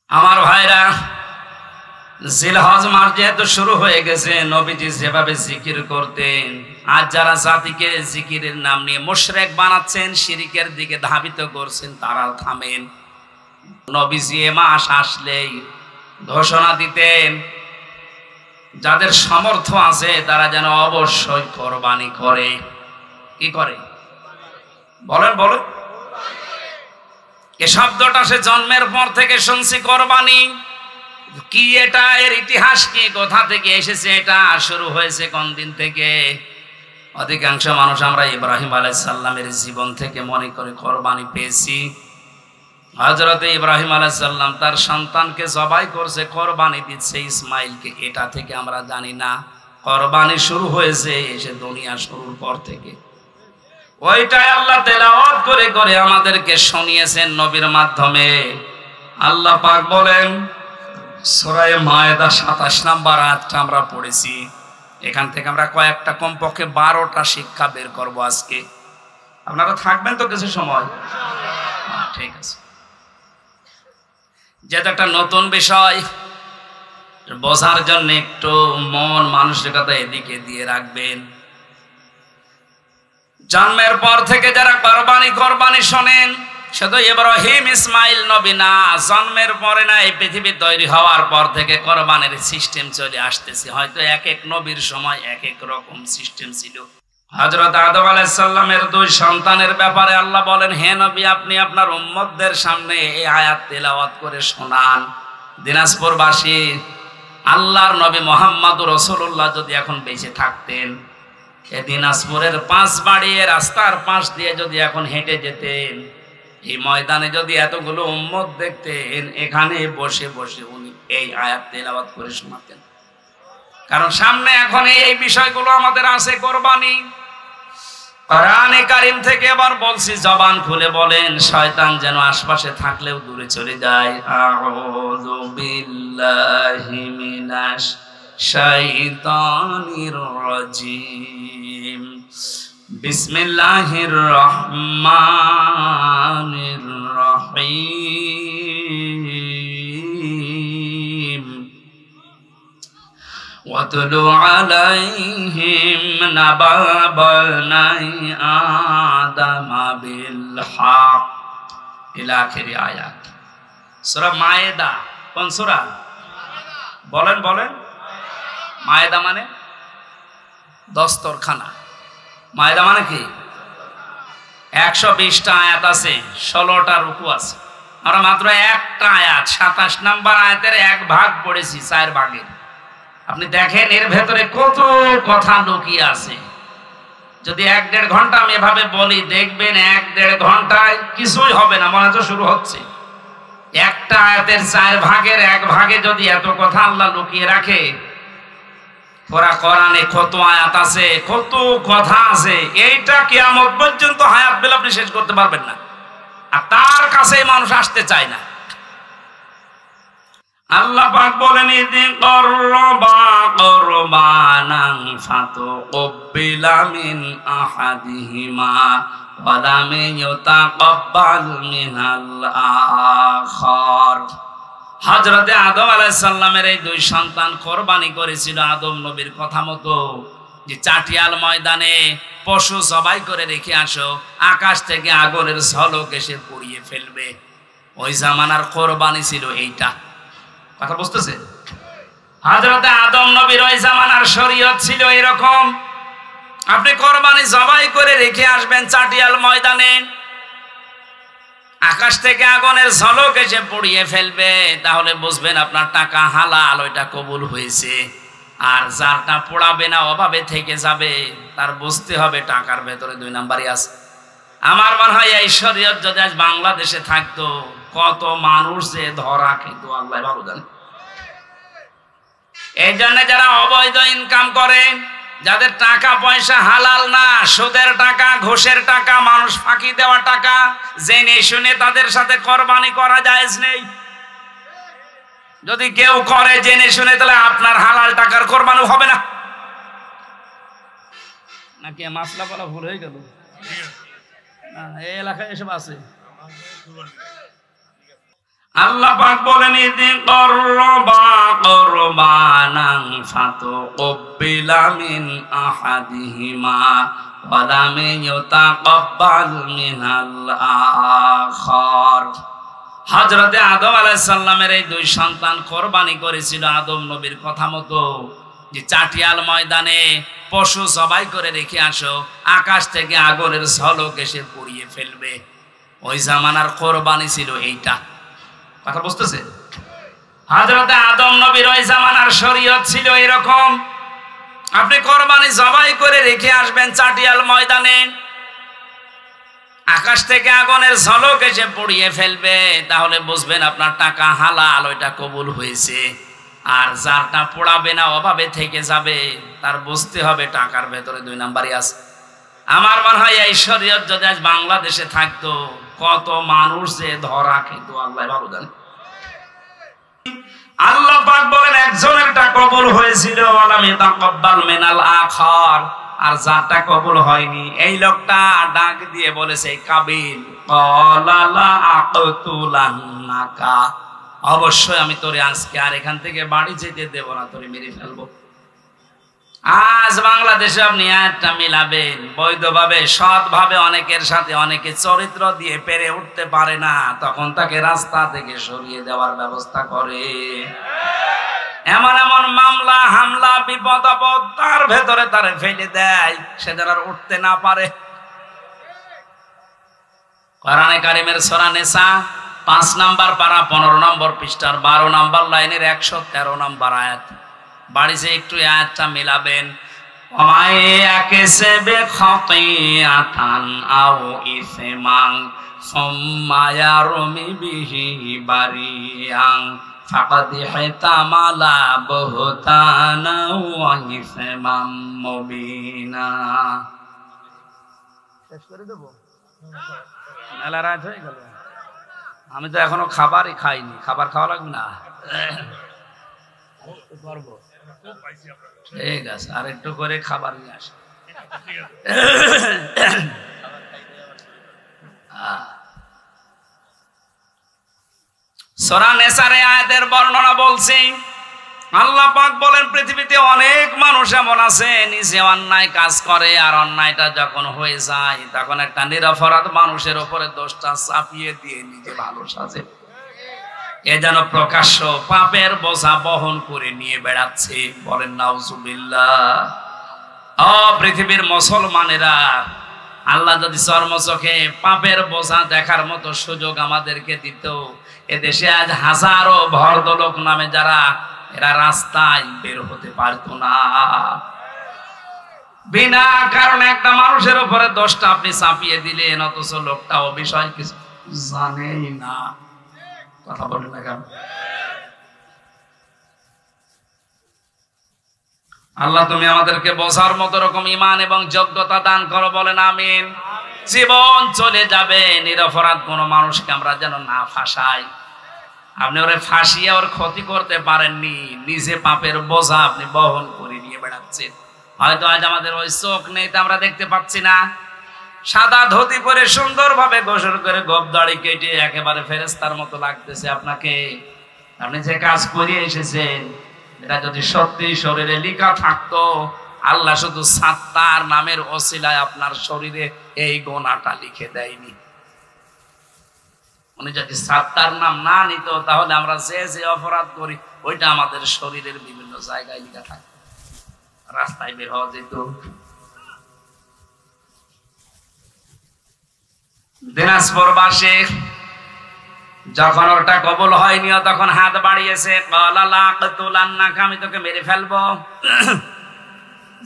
আমার ভাইরা, জিলহজ মাস যেহেতু শুরু হয়ে গেছে, নবীজি যেভাবে জিকির করতেন, আজ যারা জাতিকে জিকিরের নাম নিয়ে মুশরিক বানাচ্ছেন, শিরিকের দিকে ধাবিত করছেন, তারা থামেন। নবীজি এ মাস আসলেই ঘোষণা দিতেন, যাদের সামর্থ্য আছে তারা যেন অবশ্যই কোরবানি করে। কি করে বলেন বলেন? এ শব্দটা সে জন্মের পর থেকে শুনছি, কোরবানি কি, এটা এর ইতিহাস কি, কোথা থেকে এসেছে, এটা শুরু হয়েছে কোন দিন থেকে? অধিকাংশ মানুষ আমরা ইব্রাহিম আলাইহিস সালামের জীবন থেকে মনে করে কোরবানি পেয়েছি। হযরত ইব্রাহিম আলাইহিস সালাম তার সন্তানকে জবাই করছে, কোরবানি দিচ্ছে ইসমাইলকে, এটা থেকে আমরা জানি না। কোরবানি শুরু হয়েছে এসে দুনিয়া শুরুর পর থেকে। ওইটাই আল্লাহ তেলাওয়াত করে করে আমাদেরকে শুনিয়েছেন নবীর মাধ্যমে। আল্লাহ পাক বলেন সূরা মায়েদা ২৭ নম্বর আয়াতটা আমরা পড়েছি। এখান থেকে আমরা কয়েকটা, কমপক্ষে ১২টা শিক্ষা বের করব আজকে। আপনারা থাকবেন তো কিছু সময়? ঠিক আছে। যেটা একটা নতুন বিষয়, বোঝার জন্য একটু মন মানসিকতা এদিকে দিয়ে রাখবেন। জন্মের পর থেকে যারা কোরবানি শোনেন, শুধু ইব্রাহিম ইসমাইল নবী না, জন্মের পরে না, এই পৃথিবী তৈরি হওয়ার পর থেকে কোরবানির সিস্টেম চলে আসতেছে। হয়তো এক এক নবীর সময় এক এক রকম সিস্টেম ছিল। হযরত আদম আলাইহিস সালামের 2 সন্তানের ব্যাপারে আল্লাহ বলেন, হে নবী, আপনি আপনার উম্মতদের সামনে এই আয়াত তেলাওয়াত করে শোনান। দিনাজপুরবাসী, আল্লাহর নবী মুহাম্মদুর রাসূলুল্লাহ যদি এখন বেঁচে থাকতেন, এই দিনাজপুরের 5 বাড়িয়ে রাস্তার পাশ দিয়ে যদি এখন হেঁটে যেতেন, এই ময়দানে যদি এতগুলো উম্মত দেখতেন, এখানে বসে বসে উনি এই আয়াত তেলাওয়াত করে শোনাতেন। কারণ সামনে এখন এই বিষয়গুলো আমাদের আছে, কোরবানি। কোরআনে কারীম থেকে এবার বলছি, জবান খুলে বলেন, শয়তান যেন আশপাশে থাকলেও দূরে চলে যায়। আউযু বিল্লাহি মিনাশ শাইতানির রাজিম। বিসমিল্লাহির রহমানির রহিম। ওয়াতলু আলাইহিম নাবা বনি আদম বিল হক ইলা আখির আয়াত। সূরা মায়েদা। কোন সূরা? বলেন বলেন। মায়েদা মানে দস্তরখানা। মায়েদা মানে কি? 120টা আয়াত আছে, 16টা রুকু আছে। আমরা মাত্র একটা আয়াত, 27 নম্বর আয়াতের 1 ভাগ পড়েছি 4 ভাগের। আপনি দেখেন এর ভেতরে কত কথা লুকিয়ে আছে। যদি 1-1.5 ঘন্টা আমি এভাবে বলি, দেখবেন 1-1.5 ঘন্টায় কিছুই হবে না, মনে হচ্ছে শুরু হচ্ছে। একটা আয়াতের 4 ভাগের 1 ভাগে যদি এত কথা আল্লাহ লুকিয়ে রাখে, পুরা কোরআনে কত আয়াত আছে, কত কথা আছে, এইটা কিয়ামত পর্যন্ত হায়াত বেলা আপনি শেষ করতে পারবেন না। আর তার কাছে মানুষ আসতে চায় না। আল্লাহ পাক বলেন, ইযি করবা কুরবানান ফাতুকবিলা মিন আহাদিহিমা ওয়া লাম ইউতাকাব্বাল মিনাল আখার। হযরতে আদম আলাইহিস সালামের এই 2 সন্তান কোরবানি করেছিল আদম নবীর কথা মতো, যে চাটিয়াল ময়দানে পশু জবাই করে রেখে আসো, আকাশ থেকে আগুনের ঝলক এসে পুড়িয়ে ফেলবে। ওই জামানার কোরবানি ছিল এইটা। কথা বুঝতেছে? হযরতে আদম নবীর ওই জামানার শরীয়ত ছিল এরকম। আপনি কোরবানি জবাই করে রেখে আসবেন চাটিয়াল ময়দানে, আকাশ থেকে আগুনের ঝলক এসে পুড়িয়ে ফেলবে, তাহলে বুঝবেন আপনার টাকা হালাল, ওইটা কবুল হয়েছে। আর যারটা পোড়াবে না, অভাবে থেকে যাবে, তার বুঝতে হবে টাকার ভেতরে 2 নাম্বারই আছে। আমার মনে হয় এই শরীয়ত যদি আজ বাংলাদেশে থাকতো, কত মানুষ যে ধরা খেত আল্লাহ ভালো জানে। এই জন্য যারা অবৈধ ইনকাম করে, যাদের টাকা পয়সা হালাল না, সুদের টাকা, ঘুষের টাকা, মানুষ ফাঁকি দেওয়া টাকা, জেনে শুনে তাদের সাথে কোরবানি করা জায়েজ নেই। যদি কেউ করে জেনে শুনে, তাহলে আপনার হালাল টাকার কোরবানি হবে না। নাকি মাসলা বলা ভুল হয়ে গেল? এই এলাকায় এসব আছে। আল্লাহ পাক বলেন ইদি করবা কুরবানান ফাতুকবিলা মিন আহাদিহিমা ওয়া লাম ইউতাকাব্বাল মিনাল আখার। হযরতে আদম আলাইহিস সালামের এই দুই সন্তান কোরবানি করেছিল আদম নবীর কথা মতো, যে চাটিয়াল ময়দানে পশু জবাই করে রেখে আসো, আকাশ থেকে আগুনের ঝলক এসে পুড়িয়ে ফেলবে। ওই জামানার কোরবানি ছিল এইটা। কথা বুঝতেছে? হযরতে আদম নবীর ওই জামানার শরীয়ত ছিল এরকম, আপনি কোরবানি জবাই করে রেখে আসবেন চাটিয়াল ময়দানে, আকাশ থেকে আগুনের ঝলক এসে পুড়িয়ে ফেলবে, তাহলে বুঝবেন আপনার টাকা হালাল, ওইটা কবুল হয়েছে। আর যারটা পোড়াবে না, অভাবে থেকে যাবে, তার বুঝতে হবে টাকার ভেতরে দুই নাম্বারই আছে। আমার মনে হয় এই শরীয়ত যদি আজ বাংলাদেশে থাকতো, কত মানুষ যে ধরা খেত আল্লাহ ভালো জানে। আল্লাহ পাক বলেন একজনেরটা কবুল হয়েছিল ওয়ালাম ইয়াতাকাব্বাল মিনাল আখার, আর যারটা কবুল হয়নি এই লোকটা ডাক দিয়ে বলেছে কাবিল ক্বালা লা আকতুলান্নাকা, অবশ্যই আমি তোরে আজকে আর এখান থেকে বাড়ি যেতে দেব না, তোরে মেরে ফেলবো। আজ বাংলাদেশে আপনি একটা মিলাবেন বৈধভাবে সৎভাবে, অনেকের সাথে অনেকে চরিত্র দিয়ে পেরে উঠতে পারে না, তখন তাকে রাস্তা থেকে সরিয়ে দেওয়ার ব্যবস্থা করে। এমন এমন মামলা হামলা বিপদ আপদ তার ভেতরে তারে ফেলে দেয়, সে যেন আর উঠতে না পারে। কোরআনে কারিমের সূরা নিসা 5 নম্বর পারা 15 নম্বর পৃষ্ঠার 12 নম্বর লাইনের 113 নম্বর আয়াত। বাড়িতে একটু আয়াতটা মিলাবেন। ওমায়াকেসবে খাতিয়াতান আও ইসমান সুম্মা ইয়ারমি বিহি বারিয়ান ফাকাদ হিতামালা বুহতানা ওয়া ইসমান মুবিনা। শেষ করে দেব, মেলা রাত হয়ে গেল, আমি তো এখনো খাবারই খাইনি, খাবার খাওয়া লাগবে না? ঠিক আছে, আর একটু করে খাবার নিয়ে আসে। সূরা নিসার আয়াতের বর্ণনা বলছি। আল্লাহ পাক বলেন পৃথিবীতে অনেক মানুষ এমন আছে নিজে অন্যায় কাজ করে, আর অন্যায়টা যখন হয়ে যায় তখন একটা নিরপরাধ মানুষের উপরে দোষটা চাপিয়ে দিয়ে নিজে ভালো সাজে। এ যেন প্রকাশ্য পাপের বোঝা বহন করে নিয়ে বেড়াচ্ছে। বলেন নাউজুবিল্লাহ। ও পৃথিবীর মুসলমানেরা, আল্লাহ যদি চর্মচোখে পাপের বোঝা দেখার মতো সুযোগ আমাদেরকে দিত, এদেশে আজ হাজারো ভদ্রলোক নামে যারা, এরা রাস্তায় বের হতে পারতো না। বিনা কারণে একটা মানুষের উপরে দোষটা আপনি চাপিয়ে দিলেন, অথচ লোকটাও বিষয় কিছু জানেই না। কথা বলেন না কেন? আল্লাহ তুমি আমাদেরকে বোঝার মতো রকম ঈমান এবং যোগ্যতা দান করো, বলেন আমিন। জীবন চলে যাবে, নিরপরাধ কোন মানুষকে আমরা যেন না ফাঁসাই। আপনি ওরে ফাঁসিয়ে ওর ক্ষতি করতে পারেননি, নিজে পাপের বোঝা আপনি বহন করে নিয়ে বেড়াচ্ছেন। হয়তো আজ আমাদের ওই চোখ নেই, তা আমরা দেখতে পাচ্ছি না। সাদা ধুতি পরে সুন্দরভাবে গোসল করে গোঁফ দাড়ি কেটে একেবারে ফেরেশতার মতো লাগতেছে আপনাকে। আপনি যে কাজ করে এসেছেন, এটা যদি সত্যি শরীরে লেখা থাকতো, আল্লাহ শুধু সাত্তার নামের ওসিলায় আপনার শরীরে এই গুনাহটা লিখে দেয়নি। উনি যদি সাত্তার নাম না নিত, তাহলে আমরা যে যে অপরাধ করি ওইটা আমাদের শরীরের বিভিন্ন জায়গায় লেখা থাকতো, রাস্তায় বের হওয়া যেত। দিনাজপুর বাসে যখন ওটা কবুল হয়নি, তখন হাত বাড়িয়েছে, আমি তোকে মেরে ফেলবো।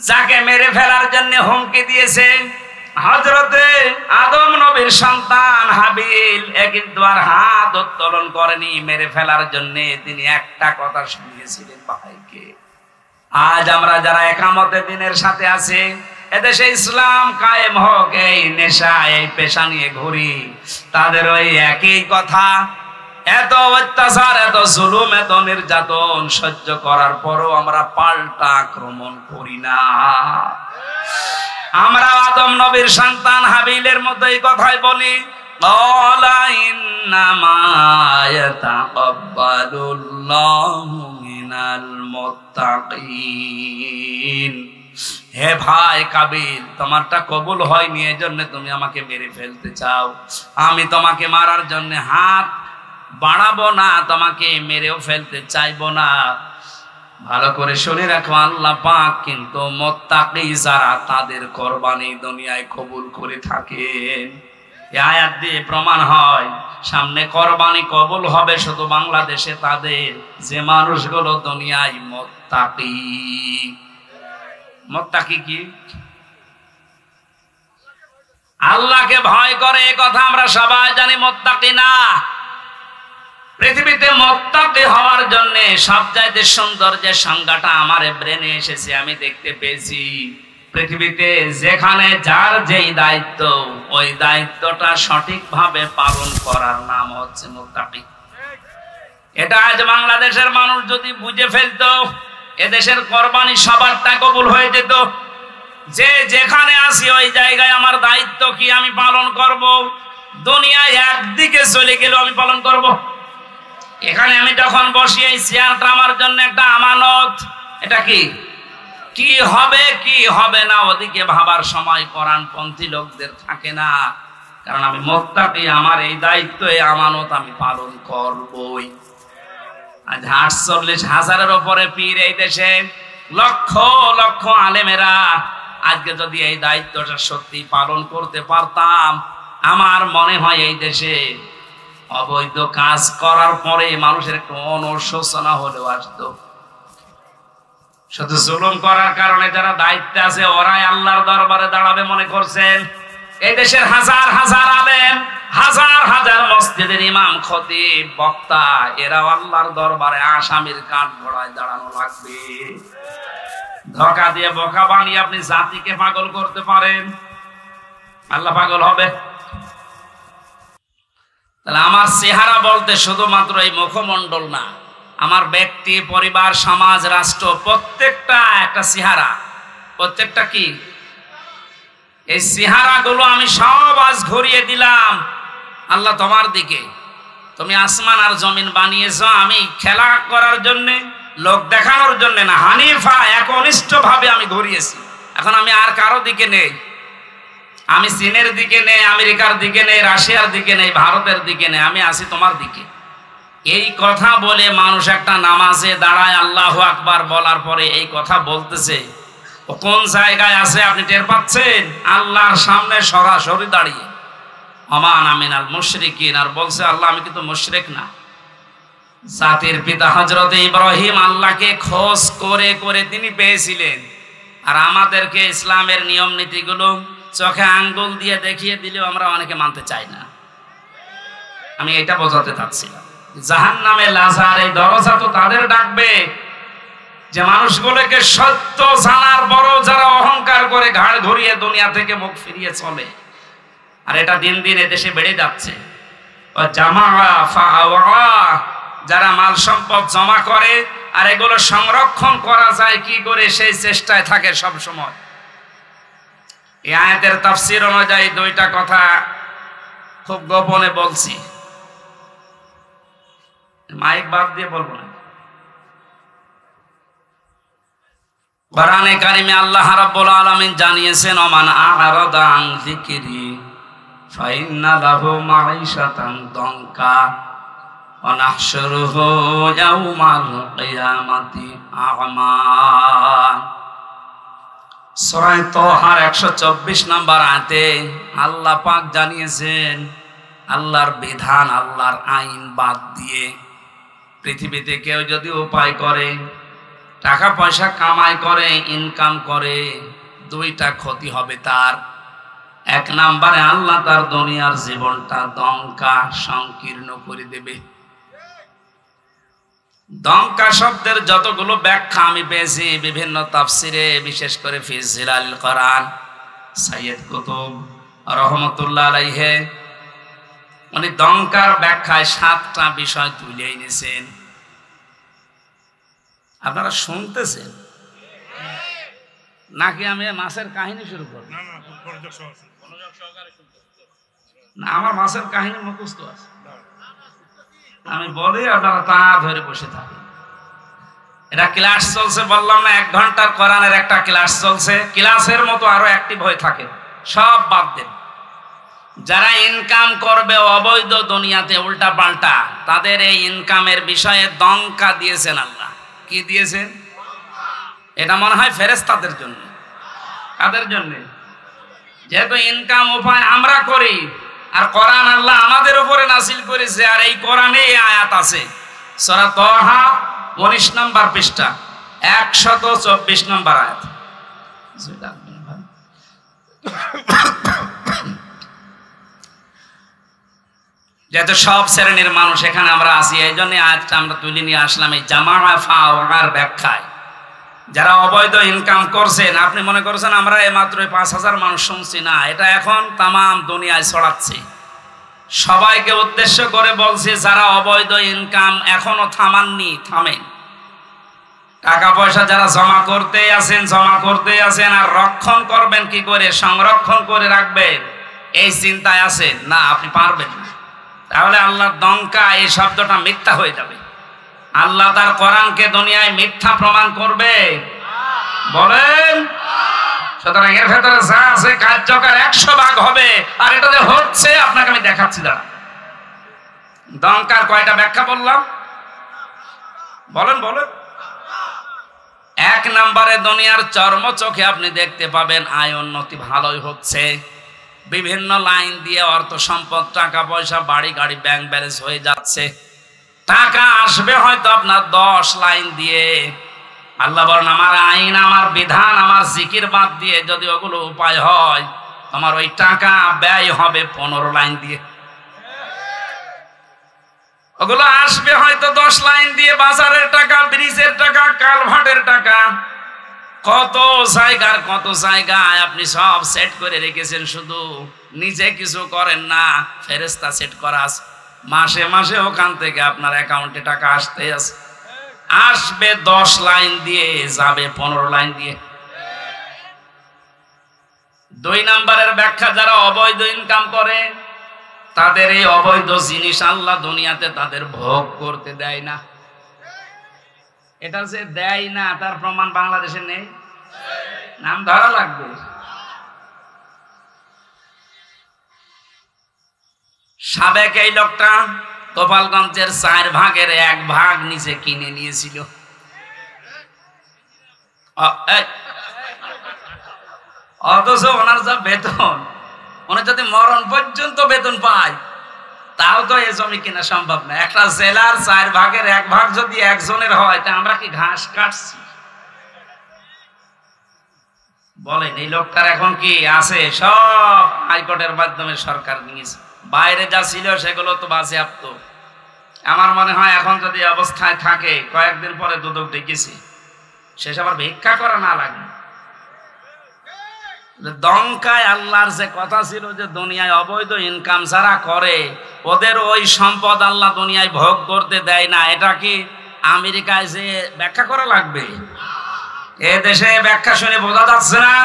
যাকে মেরে ফেলার জন্য হুমকি দিয়েছে হযরতে আদম নবীর সন্তান হাবিল, কিন্তু আর হাত উত্তোলন করেনি মেরে ফেলার জন্য। তিনি একটা কথা শুনিয়েছিলেন ভাইকে। আজ আমরা যারা একামতে দিনের সাথে আছে, এদেশে ইসলাম কায়েম হোক, এই নেশা এই পেশা নিয়ে ঘুরি, তাদের ওই একই কথা। এত অত্যাচার, এত জুলুম, এত নির্যাতন সহ্য করার পরও আমরা পাল্টা আক্রমণ করি না। আমরা আদম নবীর সন্তান হাবিলের মতো এই কথাই বলি, ক্বালা ইন্নামা ইয়াতাকাব্বালুল্লাহু মিনাল মুত্তাকিন। হে ভাই কাবিল, তোমারটা কবুল হয়নি, এজন্য তুমি আমাকে মেরে ফেলতে চাও। আমি তোমাকে মারার জন্য হাত বাড়াবো না, তোমাকে মেরেও ফেলতে চাইবো না। ভালো করে শুনে রাখো, আল্লাহ পাক কিন্তু মুত্তাকি যারা তাদের কুরবানি দুনিয়ায় কবুল করে থাকেন। এই আয়াত দিয়ে প্রমাণ হয় সামনে কুরবানি কবুল হবে শুধু বাংলাদেশে তাদের যে মানুষগুলো দুনিয়ায় মুত্তাকি। মুত্তাকি কি? আল্লাহকে ভয় করে, এই কথা আমরা সবাই জানি। মুত্তাকি না, পৃথিবীতে মুত্তাকি হওয়ার জন্য সবচাইতে সুন্দর যে সংজ্ঞাটা আমার ব্রেনে এসেছে, আমি দেখতে পেয়েছি, পৃথিবীতে যেখানে যার যেই দায়িত্ব, ওই দায়িত্বটা সঠিকভাবে পালন করার নাম হচ্ছে মুত্তাকি। এটা আজ বাংলাদেশের মানুষ যদি বুঝে ফেলতো, এদেশের কুরবানি সবারটা কবুল হয়ে যেত। যে যেখানে আসি ওই জায়গায় আমার দায়িত্ব কি আমি পালন করব। দুনিয়ায় একদিকে চলে গেল আমি পালন করব। এখানে আমি যখন বসি, এই চেয়ারটা আমার জন্য একটা আমানত। এটা কি কি হবে কি হবে না ওদিকে ভাবার সময় কোরআনপন্থী লোকদের থাকে না, কারণ আমি মুত্তাকি, আমার এই দায়িত্ব, এই আমানত আমি পালন করবই। আজ 48,000-এর উপরে পীর এই দেশে, লক্ষ লক্ষ আলেমেরা, আজকে যদি এই দায়িত্বটা সত্যি পালন করতে পারতাম, আমার মনে হয় এই দেশে অবৈধ কাজ করার পরে মানুষের একটু অনুশোচনা হলেও আসতো। শুধু জুলুম করার কারণে যারা দায়িত্বে আছে ওরাই আল্লাহর দরবারে দাঁড়াবে মনে করছেন? এই দেশের হাজার হাজার আলেম, হাজার হাজার মসজিদের ইমাম, খতিব, বক্তা, এরা আল্লাহর দরবারে আসামির কাঠ গড়ায় দাঁড়ানো লাগবে। ধোঁকা দিয়ে বোকা বানিয়ে আপনি জাতিকে পাগল করতে পারেন, আল্লাহ পাগল হবে? তাহলে আমার চেহারা বলতে শুধুমাত্র এই মুখমণ্ডল না, আমার ব্যক্তি, পরিবার, সমাজ, রাষ্ট্র, প্রত্যেকটা একটা চেহারা। প্রত্যেকটা কি? এই চেহারাগুলো আমি সব আজ ঘুরিয়ে দিলাম আল্লাহ তোমার দিকে। তুমি আসমান আর জমিন বানিয়েছ আমি খেলা করার জন্যে, লোক দেখানোর জন্য না, হানিফা একনিষ্ঠ ভাবে আমি ঘুরিয়েছি। এখন আমি আর কারো দিকে নেই, আমি চীনের দিকে নেই, আমেরিকার দিকে নেই, রাশিয়ার দিকে নেই, ভারতের দিকে নেই, আমি আছি তোমার দিকে। এই কথা বলে মানুষ একটা নামাজে দাঁড়ায় আল্লাহু আকবার বলার পরে এই কথা বলতেছে, ও কোন জায়গায় আছে আপনি টের পাচ্ছেন? আল্লাহর সামনে সরাসরি দাঁড়িয়ে, আমান আমিনাল মুশরিকিন, আর বলছে আল্লাহ আমি কিন্তু মুশরিক না। জাতির পিতা হযরত ইব্রাহিম আল্লাহকে খোঁজ করে করে তিনি পেয়েছিলেন, আর আমাদেরকে ইসলামের নিয়ম নীতিগুলো চোখে আঙ্গুল দিয়ে দেখিয়ে দিলেও আমরা অনেকে মানতে চাই না। আমি এটা বোঝাতে চাচ্ছিলাম, জাহান্নামে লাজার এই দরজা তো তাদের ডাকবে যে মানুষগুলোকে সত্য জানার বড় যারা অহংকার করে ঘাড় ঘুরিয়ে দুনিয়া থেকে মুখ ফিরিয়ে চলে। আর এটা দিন দিন এদেশে বেড়ে যাচ্ছে। যারা মাল সম্পদ জমা করে আর এগুলো সংরক্ষণ করা যায় কি করে সেই চেষ্টায় থাকে সব সময়। এই আয়াতের তাফসীর অনুযায়ী দুইটা কথা খুব গোপনে বলছি, মাইক বাদ দিয়ে বলবো না। কোরআনে কারিমে আল্লাহ রাব্বুল আলামিন জানিয়েছেন, ওমান আ'রাদা আন যিকরি ফাইন্না লাহু মাঈশাতান দনকা ওয়া নাহশুরুহু ইয়াওমাল কিয়ামাতি আ'মা। সূরা তাহার 124 নম্বর আয়াতে আল্লাহ পাক জানিয়েছেন, আল্লাহর বিধান, আল্লাহর আইন বাদ দিয়ে পৃথিবীতে কেউ যদি উপায় করে, টাকা পয়সা কামাই করে, ইনকাম করে, দুইটা ক্ষতি হবে তার। এক নম্বরে আল্লাহ তার দুনিয়ার জীবনটা দঙ্কা সংকীর্ণ করে দেবে। দঙ্কা শব্দের যতগুলো ব্যাখ্যা আমি পেয়েছি বিভিন্ন তাফসিরে, বিশেষ করে ফি জিলালিল কোরআন, সাইয়্যিদ কুতুব রহমাতুল্লাহ আলাইহি উনি দঙ্কার ব্যাখ্যায় 7টা বিষয় তুলে এনেছেন। আপনারা শুনতেছেন নাকি আমি মাছের কাহিনী শুরু করব? না আমার মাছের কাহিনী মুখস্থ আছে, আমি বলি আপনারা তা ধরে বসে থাকেন। এটা ক্লাস চলছে, বললাম না 1 ঘন্টার কোরআনের একটা ক্লাস চলছে, ক্লাসের মতো আরো অ্যাক্টিভ হয়ে থাকে, সব বাদ দেন। যারা ইনকাম করবে অবৈধ দুনিয়াতে উল্টা পাল্টা, তাদের এই ইনকামের বিষয়ে দঙ্কা দিয়েছেন আল্লাহ। কি দিয়েছেন? এটা মনে হয় ফেরেশতাদের জন্য। কাদের জন্য? যেহেতু ইনকাম উপায় আমরা করি, আর কোরআন আল্লাহ আমাদের উপরে নাযিল করেছে, আর এই কোরআনে এই আয়াত আছে সূরা তাহা 19 নম্বর পৃষ্ঠা 124 নম্বর আয়াত। যেহেতু সব শ্রেণীর মানুষ এখানে আমরা আছি, এই জন্য আয়াতটা আমরা তুলে নিয়ে আসলাম এই জামাআ ফাওয়ার ব্যাখ্যায়। যারা অবৈধ ইনকাম করছেন, আপনি মনে করছেন আমরা মাত্র 5000 মানুষ শুনছি, না, এটা এখন তাম দুনিয়ায় ছড়াচ্ছে। সবাইকে উদ্দেশ্য করে বলছে, যারা অবৈধ ইনকাম এখনো থামাননি, থামেন। টাকা পয়সা যারা জমা করতে আছেন, আর রক্ষণ করবেন কি করে, সংরক্ষণ করে রাখবেন, এই চিন্তায় আছেন না, আপনি পারবেন না। তাহলে আল্লাহর দঙ্কা এই শব্দটা মিথ্যা হয়ে যাবে। আল্লাহ তার কোরআনকে দুনিয়ায় মিথ্যা প্রমাণ করবে? বলেন। সুতরাং এর ভেতরে যা আছে কার্যকর 100 ভাগ হবে, আর এটা যে হচ্ছে আপনাকে আমি দেখাচ্ছি। দাঁড়া, দঙ্কার কয়টা ব্যাখ্যা বললাম? বলেন বলেন। 1 নম্বরে দুনিয়ার চর্ম চোখে আপনি দেখতে পাবেন আয় উন্নতি ভালোই হচ্ছে, বিভিন্ন লাইন দিয়ে অর্থ সম্পদ, টাকা পয়সা, বাড়ি গাড়ি, ব্যাংক ব্যালেন্স হয়ে যাচ্ছে। টাকা আসবে হয়তো আপনার 10 লাইন দিয়ে। আল্লাহ বলেন, আমার আইন, আমার বিধান, আমার জিকির বাদ দিয়ে যদি ওগুলো উপায় হয়, তোমার ওই টাকা ব্যয় হবে 15 লাইন দিয়ে। ওগুলো আসবে হয়তো 10 লাইন দিয়ে, বাজারের টাকা, ব্রিজের টাকা, কালভার্টের টাকা, কত জায়গায় আপনি সব সেট করে রেখেছেন, শুধু নিজে কিছু করেন না, ফেরেশতা সেট করা আছে। মাসে মাসে ওখান থেকে আপনার অ্যাকাউন্টে টাকা আসতে আছে। আসবে 10 লাইন দিয়ে, যাবে 15 লাইন দিয়ে। 2 নম্বরের ব্যাখ্যা, যারা অবৈধ ইনকাম করে, তাদের এই অবৈধ জিনিস আল্লাহ দুনিয়াতে তাদের ভোগ করতে দেয় না। এটা যে দেয় না, তার প্রমাণ বাংলাদেশে নেই, নাম ধরা লাগবে। সাবেক এই লোকটা গোপালগঞ্জের 4 ভাগের 1 ভাগ নিচে কিনে নিয়েছিল। অথচ ওনার যা বেতন, উনি যদি মরণ পর্যন্ত বেতন পায়, তাও তো এই জমি কেনা সম্ভব না। একটা জেলার 4 ভাগের 1 ভাগ যদি একজনের হয়, তা আমরা কি ঘাস কাটছি? বলেন, এই লোকটার এখন কি আছে? সব হাইকোর্টের মাধ্যমে সরকার নিয়েছে। বাইরে যা ছিল সেগুলো তো বাজেয়াপ্ত। আমার মনে হয় এখন যদি অবস্থায় থাকে, কয়েকদিন পরে দুদক ডেকেছি, শেষ আবার ভিক্ষা করা না লাগে। দঙ্কায় আল্লাহর যে কথা ছিল যে দুনিয়ায় অবৈধ ইনকাম যারা করে, ওদের ওই সম্পদ আল্লাহ দুনিয়ায় ভোগ করতে দেয় না, এটা কি আমেরিকায় যে ব্যাখ্যা করা লাগবে? এ দেশে ব্যাখ্যা শুনে বোঝা যাচ্ছে না?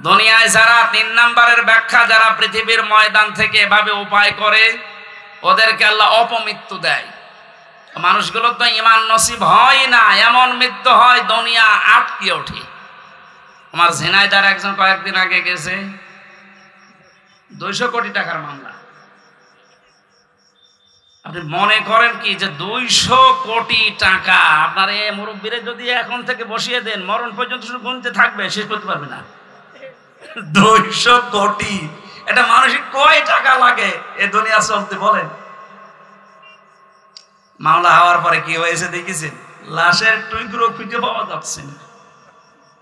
দুনিয়ায় যারা 3 নম্বরের ব্যাখ্যা, যারা পৃথিবীর ময়দান থেকে এভাবে উপায় করে, ওদেরকে আল্লাহ অপমৃত্যু দেয়। মানুষগুলো তো ঈমান নসিব হয় না, এমন মৃত্যু হয় দুনিয়া আটকে ওঠে। আমার ঝিনাইদার একজন কয়েকদিন আগে গেছে, 200 কোটি টাকার মামলা। আপনি মনে করেন কি যে 200 কোটি টাকা আপনার এই মুরব্বীরে যদি এখন থেকে বসিয়ে দেন, মরণ পর্যন্ত শুধু গুনতে থাকবে, শেষ করতে পারবে না। 200 কোটি, এটা মানুষের কয় টাকা লাগে এ দুনিয়া চলতে? বলেন। মামলা হওয়ার পরে কি হয়েছে দেখেছেন? লাশের টুকরো খুঁজে পাওয়া যাচ্ছে না।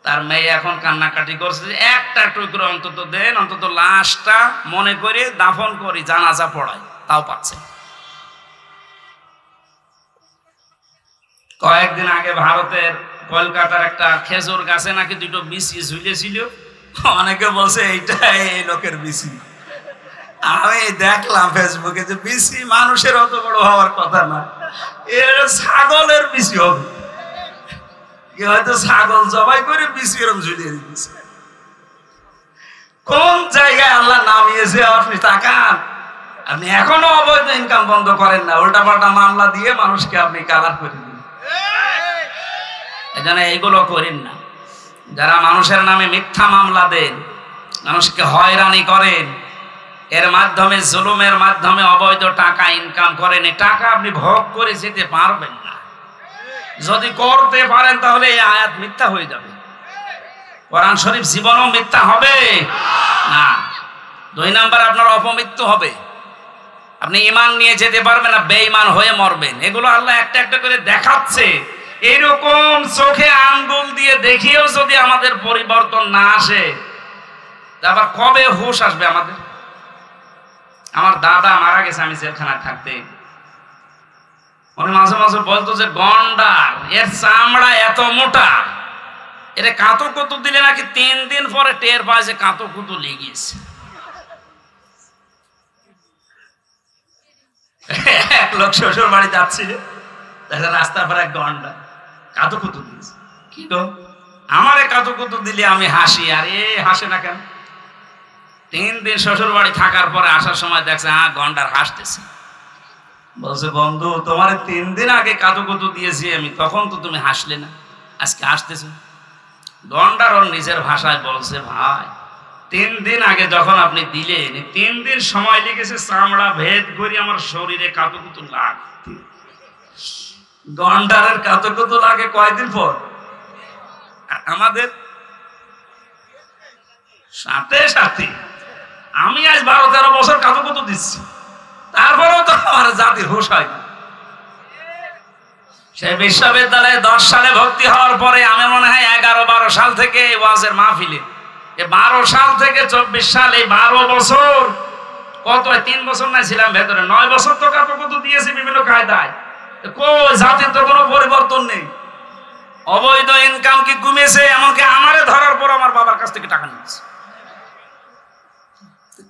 তার মেয়ে এখন কান্নাকাটি করছে, একটা টুকরো অন্তত দেন, অন্তত লাশটা মনে করে দাফন করি, জানাজা পড়াই, তাও পাচ্ছে। কয়েকদিন আগে ভারতের কলকাতার একটা খেজুর গাছে নাকি 2টো বিচি ঝুলেছিল। অনেকে বলছে এইটা এই লোকের বিচি। আমি দেখলাম ফেসবুকে যে বিচি মানুষের অত বড় হওয়ার কথা না, এর ছাগলের বিচি হবে। হয়তো ছাগল জবাই করে বিচি এরকম ঝুলিয়ে দিচ্ছে। কোন জায়গায় আল্লাহ নামিয়েছে আপনি তাকান। আপনি এখনো অবৈধ ইনকাম বন্ধ করেন না, উল্টাপাল্টা মামলা দিয়ে মানুষকে আপনি কালার করে দিন। এজন্য এইগুলো করেন না। যারা মানুষের নামে মিথ্যা মামলা দেন, মানুষকে হয়রানি করেন, এর মাধ্যমে জুলুমের মাধ্যমে অবৈধ টাকা ইনকাম করেন, এই টাকা আপনি ভোগ করে যেতে পারবেন না। যদি করতে পারেন তাহলে এই আয়াত মিথ্যা হয়ে যাবে, কোরআন শরীফ জীবনও মিথ্যা হবে না। 2 নাম্বার আপনার অপমৃত্যু হবে, আপনি ঈমান নিয়ে যেতে পারবেন না, বেঈমান হয়ে মরবেন। এগুলো আল্লাহ একটা একটা করে দেখাচ্ছে। এরকম চোখে আঙ্গুল দিয়ে দেখিয়েও যদি আমাদের পরিবর্তন না আসে, আবার কবে হুঁশ আসবে আমাদের? আমার দাদা মারা গেছে, আমি জেলখানায় থাকতে, উনি মাঝে মাঝে বলতো যে গন্ডার, এর চামড়া এত মোটা, এটা কাঁতো কুতু দিলে নাকি 3 দিন পরে টের পায় যে কাঁতো কুতু লেগেছে। এক লোক শ্বশুর বাড়ি যাচ্ছে, রাস্তার পর এক গন্ডার কাঁতো কুতু দিয়েছে। কি গো, আমারে কাঁতো কুতু দিলে আমি হাসি, আর এ হাসে না কেন? 3 দিন শ্বশুর বাড়ি থাকার পরে আসার সময় দেখছে গন্ডার হাসতেছে। বলছে বন্ধু, তোমার 3 দিন আগে কাঁতো কুতু দিয়েছি আমি, তখন তো তুমি হাসলে না, আজকে হাসতেছ। গন্ডার ওর নিজের ভাষায় বলছে, ভাই 3 দিন আগে যখন আপনি দিলেন, 3 দিন সময় লেগেছে চামড়া ভেদ করে আমার শরীরে কাঁতকুতো লাগতে। গন্ডারের কাঁতকুতো লাগে কয়দিন পর, আমাদের সাথে সাথে। আমি আজ 12-13 বছর কাঁতকুতো দিচ্ছি, তারপরেও তো আমার জাতির হুঁশ হয় না। সে বিশ্ববিদ্যালয়ে 10 সালে ভর্তি হওয়ার পরে আমি মনে হয় 11-12 সাল থেকে ওয়াজের মাহফিলে, 12 সাল থেকে 24 সাল, এই 12 বছর, কত 3 বছর না ছিলাম ভেতরে, 9 বছর তো কাঁতকুতো দিয়েছি বিভিন্ন কায়দায়। কই জাতির তো কোনো পরিবর্তন নেই। অবৈধ ইনকাম কি কমেছে? এমনকি আমারে ধরার পর আমার বাবার কাছ থেকে টাকা নিয়েছে।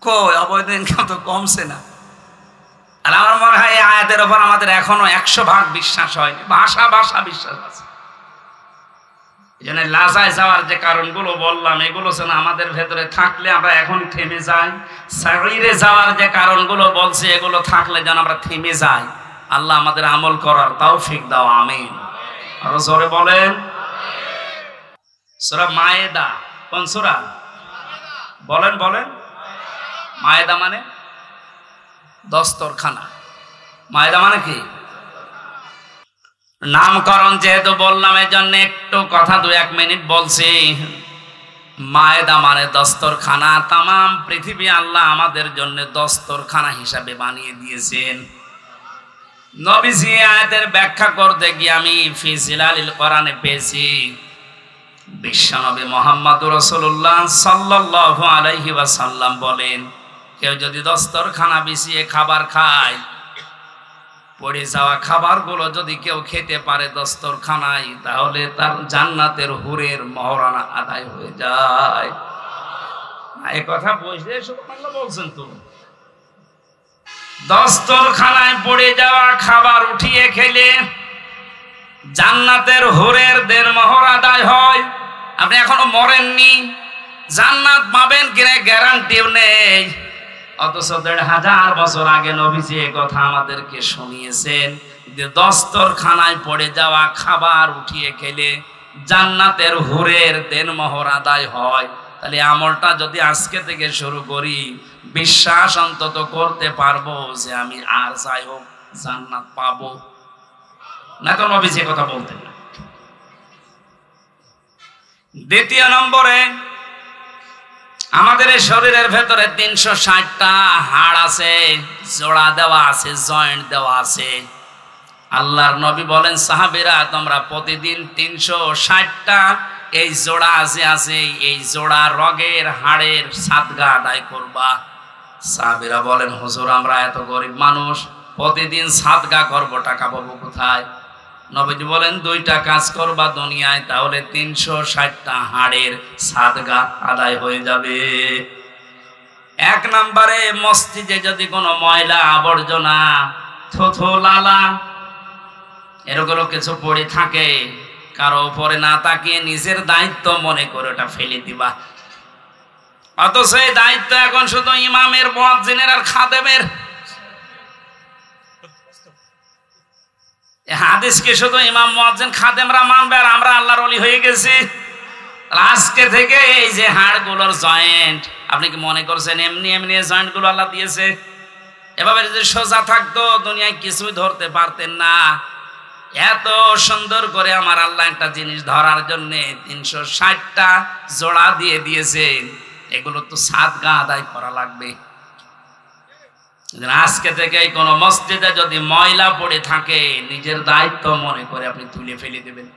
কই অবৈধ ইনকাম তো কমছে না। আর আমার মনে হয় এই আয়াতের উপর আমাদের এখনো 100% বিশ্বাস হয়নি, ভাষা বিশ্বাস আছে। এই জন্য লাজায় যাওয়ার যে কারণগুলো বললাম, এগুলো যেন আমাদের ভেতরে থাকলে আমরা এখন থেমে যাই। সাইরে যাওয়ার যে কারণগুলো বলছে, এগুলো থাকলে যেন আমরা থেমে যাই। আল্লাহ আমাদের আমল করার তৌফিক দাও, আমিন। আরো জোরে বলেন। সূরা মায়েদা, কোন সূরা? বলেন বলেন। মায়েদা মানে দস্তরখানা। মায়েদা মানে কি? নামকরণ যেহেতু বললাম, এই জন্য একটু কথা 2-1 মিনিট বলছি। মায়েদা মানে দস্তরখানা। তামাম পৃথিবী আল্লাহ আমাদের জন্য দস্তরখানা হিসাবে বানিয়ে দিয়েছেন। নবীজি আয়াতের ব্যাখ্যা করতে গিয়ে আমি ফি জিলালিল কোরআনে পেয়েছি, বিশ্বনবী মুহাম্মদুর রাসূলুল্লাহ সাল্লাল্লাহু আলাইহি ওয়াসাল্লাম বলেন, কেউ যদি দস্তরখানা বিছিয়ে খাবার খায়, পড়ে যাওয়া খাবারগুলো যদি কেউ খেতে পারে দস্তরখানায়, তাহলে তার জান্নাতের হুরের মহরানা আদায় হয়ে যায়। এই কথা বুঝলে সুবহানাল্লাহ বলছেন তো। দস্তরখানায় পড়ে যাওয়া খাবার উঠিয়ে খেলে জান্নাতের হুরের দেনমোহর আদায় হয়। আপনি এখনো মরেননি, জান্নাত পাবেন কিনা গ্যারান্টিও নেই। অথচ 1500 বছর আগে নবীজি এই কথা আমাদেরকে শুনিয়েছেন যে দস্তরখানায় পড়ে যাওয়া খাবার উঠিয়ে খেলে জান্নাতের হুরের দেনমোহর আদায় হয়। তাহলে আমলটা যদি আজকে থেকে শুরু করি, বিশ্বাস অন্তত করতে পারবো যে আমি আর যাই হোক জান্নাত পাবো। না তো নবীজি কথা বলতেন না। দ্বিতীয় নম্বরে, আমাদের এই শরীরের ভেতরে 360টা হাড় আছে, জোড়া দেওয়া আছে, জয়েন্ট দেওয়া আছে। আল্লাহর নবী বলেন, সাহাবীরা তোমরা প্রতিদিন 360টা এই জোড়া আছে এই জোড়া রগের হাড়ের সাদগা আদায় করবা। সাহাবীরা বলেন, হুজুর আমরা এত গরিব মানুষ, প্রতিদিন সাদগা করব, টাকা পাবো কোথায়? নবীজি বলেন, 2টা কাজ করবা দুনিয়ায়, তাহলে 360টা হাড়ের সাদগা আদায় হয়ে যাবে। 1 নম্বরে, মসজিদে যদি কোনো ময়লা আবর্জনা, থুথু লালা এরগুলো কিছু পড়ে থাকে, কারো উপরে না তাকিয়ে নিজের দায়িত্ব মনে করে ওটা ফেলে দিবা। অথচ এই দায়িত্ব এখন শুধু ইমামের, মুয়াজ্জিনের আর খাদেমের। হাদিসকে শুধু ইমাম, মুয়াজ্জিন, খাদেমরা মানবে আর আমরা আল্লাহর ওলি হয়ে গেছি। আজকে থেকে এই যে হাড়গুলোর জয়েন্ট, আপনি কি মনে করছেন এমনি এমনি জয়েন্ট গুলো আল্লাহ দিয়েছে? এভাবে যদি সোজা থাকতো দুনিয়ায় কিছুই ধরতে পারতেন না। এত সুন্দর করে আমার আল্লাহ একটা জিনিস ধরার জন্য 360টা জোড়া দিয়ে দিয়েছেন। এগুলো তো সাদকা আদায় করা লাগবে। আজকে থেকে কোনো মসজিদে যদি ময়লা পড়ে থাকে, নিজের দায়িত্ব মনে করে আপনি তুলে ফেলে দেবেন।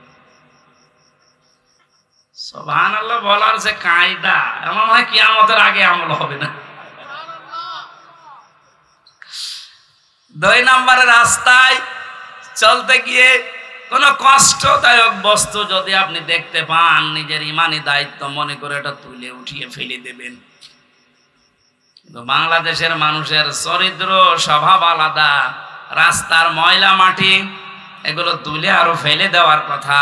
সুবহানাল্লাহ বলার যে কায়দা, এমন হয় কিয়ামতের আগে আমল হবে না। 2 নম্বরের রাস্তায় চলতে গিয়ে কোনো কষ্টদায়ক বস্তু যদি আপনি দেখতে পান, নিজের ইমানি দায়িত্ব মনে করে এটা তুলে উঠিয়ে ফেলে দেবেন। কিন্তু বাংলাদেশের মানুষের চরিত্র, স্বভাব আলাদা। রাস্তার ময়লা মাটি এগুলো তুলে আরো ফেলে দেওয়ার কথা,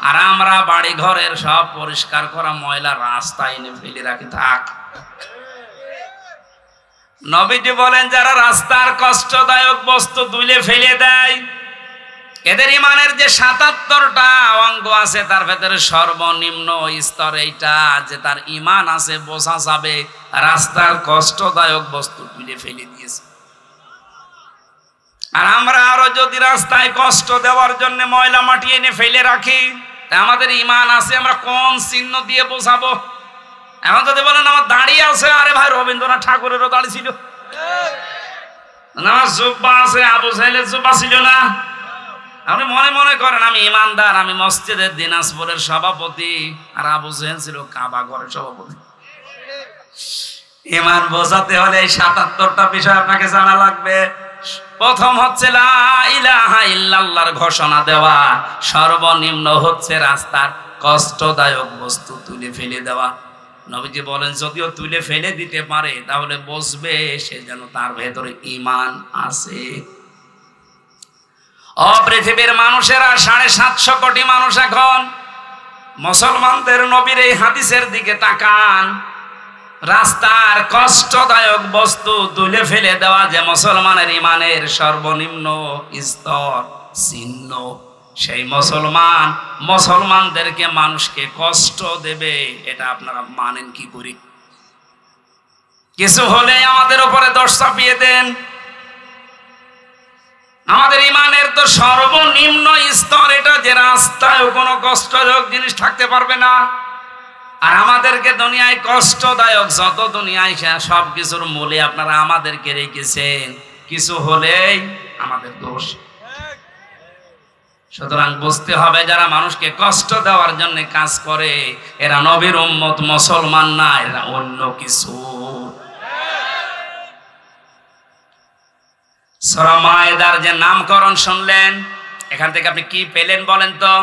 আর আমরা বাড়ি ঘরের সব পরিষ্কার করা ময়লা রাস্তায় এনে ফেলে রাখি। থাক। নবীজি বলেন, যারা রাস্তার কষ্টদায়ক বস্তু তুলে ফেলে দেয়, এদের ইমানের যে 77টা অঙ্গ আছে তার ভেতরে সর্বনিম্ন স্তর এইটা, যে তার ইমান আছে, বোঝা যাবে রাস্তার কষ্টদায়ক বস্তু তুলে ফেলে দিয়েছে। আর আমরা আরো যদি রাস্তায় কষ্ট দেওয়ার জন্য ময়লা মাটি এনে ফেলে রাখি, আমাদের ইমান আছে আমরা কোন চিহ্ন দিয়ে বোঝাবো? এখন যদি বলেন আমার দাঁড়িয়ে আছে, আরে ভাই রবীন্দ্রনাথ ঠাকুরেরও দাঁড়িয়ে ছিল, আমার জুব্বা আছে, আবু সাহেলের জুব্বা ছিল না। আপনি মনে মনে করেন আমি ইমানদার, আমি মসজিদের দিনাজপুরের সভাপতি, আর আবু সাহেল ছিল কাবা ঘরের সভাপতি। ইমান বোঝাতে হলে এই 77টা বিষয় আপনাকে জানা লাগবে। প্রথম হচ্ছে লা ইলাহা ইল্লাল্লাহর ঘোষণা দেওয়া, সর্বনিম্ন হচ্ছে রাস্তার কষ্টদায়ক বস্তু তুলে ফেলে দেওয়া। নবীজি বলেন, যদিও তুলে ফেলে দিতে পারে তাহলে বুঝবে সে যেন তার ভেতরে ঈমান আছে। পৃথিবীর মানুষেরা 750 কোটি মানুষ এখন মুসলমানদের নবীর এই হাদিসের দিকে তাকান। রাস্তার কষ্টদায়ক বস্তু তুলে ফেলে দেওয়া যে মুসলমানের ঈমানের সর্বনিম্ন স্তর, চিহ্ন। সেই মুসলমান মুসলমানদেরকে, মানুষকে কষ্ট দেবে, এটা আপনারা মানেন কি করে? কিছু হলে আমাদের উপরে দোষ চাপিয়ে দেন। আমাদের ঈমানের তো সর্বনিম্ন স্তর এটা, যে রাস্তায় কোনো কষ্টদায়ক জিনিস থাকতে পারবে না। আর আমাদেরকে দুনিয়ায় কষ্টদায়ক যত দুনিয়ায় সব কিছুর মূলে আপনারা আমাদেরকে রেখেছেন, কিছু হলেই আমাদের দোষ। সুতরাং বুঝতে হবে, যারা মানুষকে কষ্ট দেওয়ার জন্য কাজ করে এরা নবীর উম্মত, মুসলমান না, এরা অন্য কিছু। সূরা মায়েদার যে নামকরণ শুনলেন, এখান থেকে আপনি কি পেলেন বলেন তো?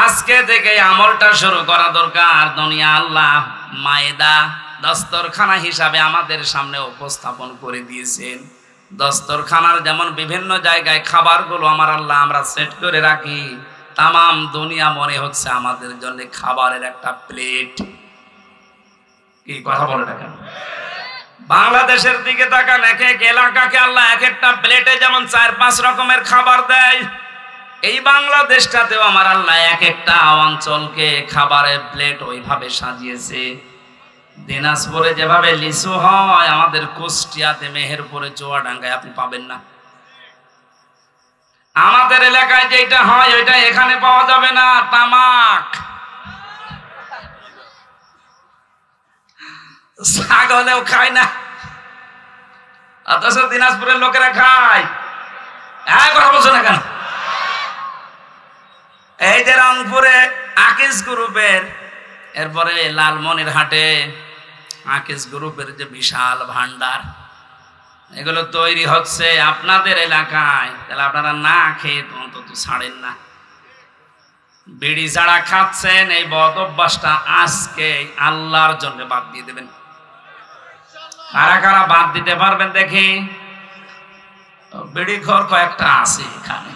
আজকে থেকে আমলটা শুরু করা দরকার। দুনিয়া আল্লাহ মায়েদা দস্তরখানা হিসাবে আমাদের সামনে উপস্থাপন করে দিয়েছেন। দস্তরখানার যেমন বিভিন্ন জায়গায় খাবারগুলো আমার আল্লাহ আমরা সেট করে রাখি, তামাম দুনিয়া মনে হচ্ছে আমাদের জন্য খাবারের একটা প্লেট। কি কথা বলে দেখেন, বাংলাদেশের দিকে তাকান, এক এক এলাকাকে আল্লাহ এক একটা প্লেটে যেমন 4-5 রকমের খাবার দেয়, এই বাংলাদেশটাতেও আমার আল্লাহ এক একটা অঞ্চলকে খাবারের প্লেট ওইভাবে সাজিয়েছে। দিনাজপুরে যেভাবে লিচু হয়, আমাদের কুষ্টিয়াতে, মেহেরপুরে, চুয়াডাঙ্গায় আপনি পাবেন না। আমাদের এলাকায় যেটা হয় ওইটা এখানে পাওয়া যাবে না, তামাক। ছাগলেও খায় না, অথচ দিনাজপুরের লোকেরা খায়। কথা বলছো না কেন? এই যে রংপুরে আকিস গ্রুপের, এরপরে লালমনিরহাটে আকিস গ্রুপের যে বিশাল ভান্ডার, এগুলো তৈরি হচ্ছে আপনাদের এলাকায়, তাহলে আপনারা না খেয়ে অন্তত ছাড়েন না। বিড়ি যারা খাচ্ছেন, এই বদ অভ্যাসটা আজকে আল্লাহর জন্য বাদ দিয়ে দেবেন। কারা কারা বাদ দিতে পারবেন দেখি? বিড়ি খোর কয়েকটা আছে এখানে,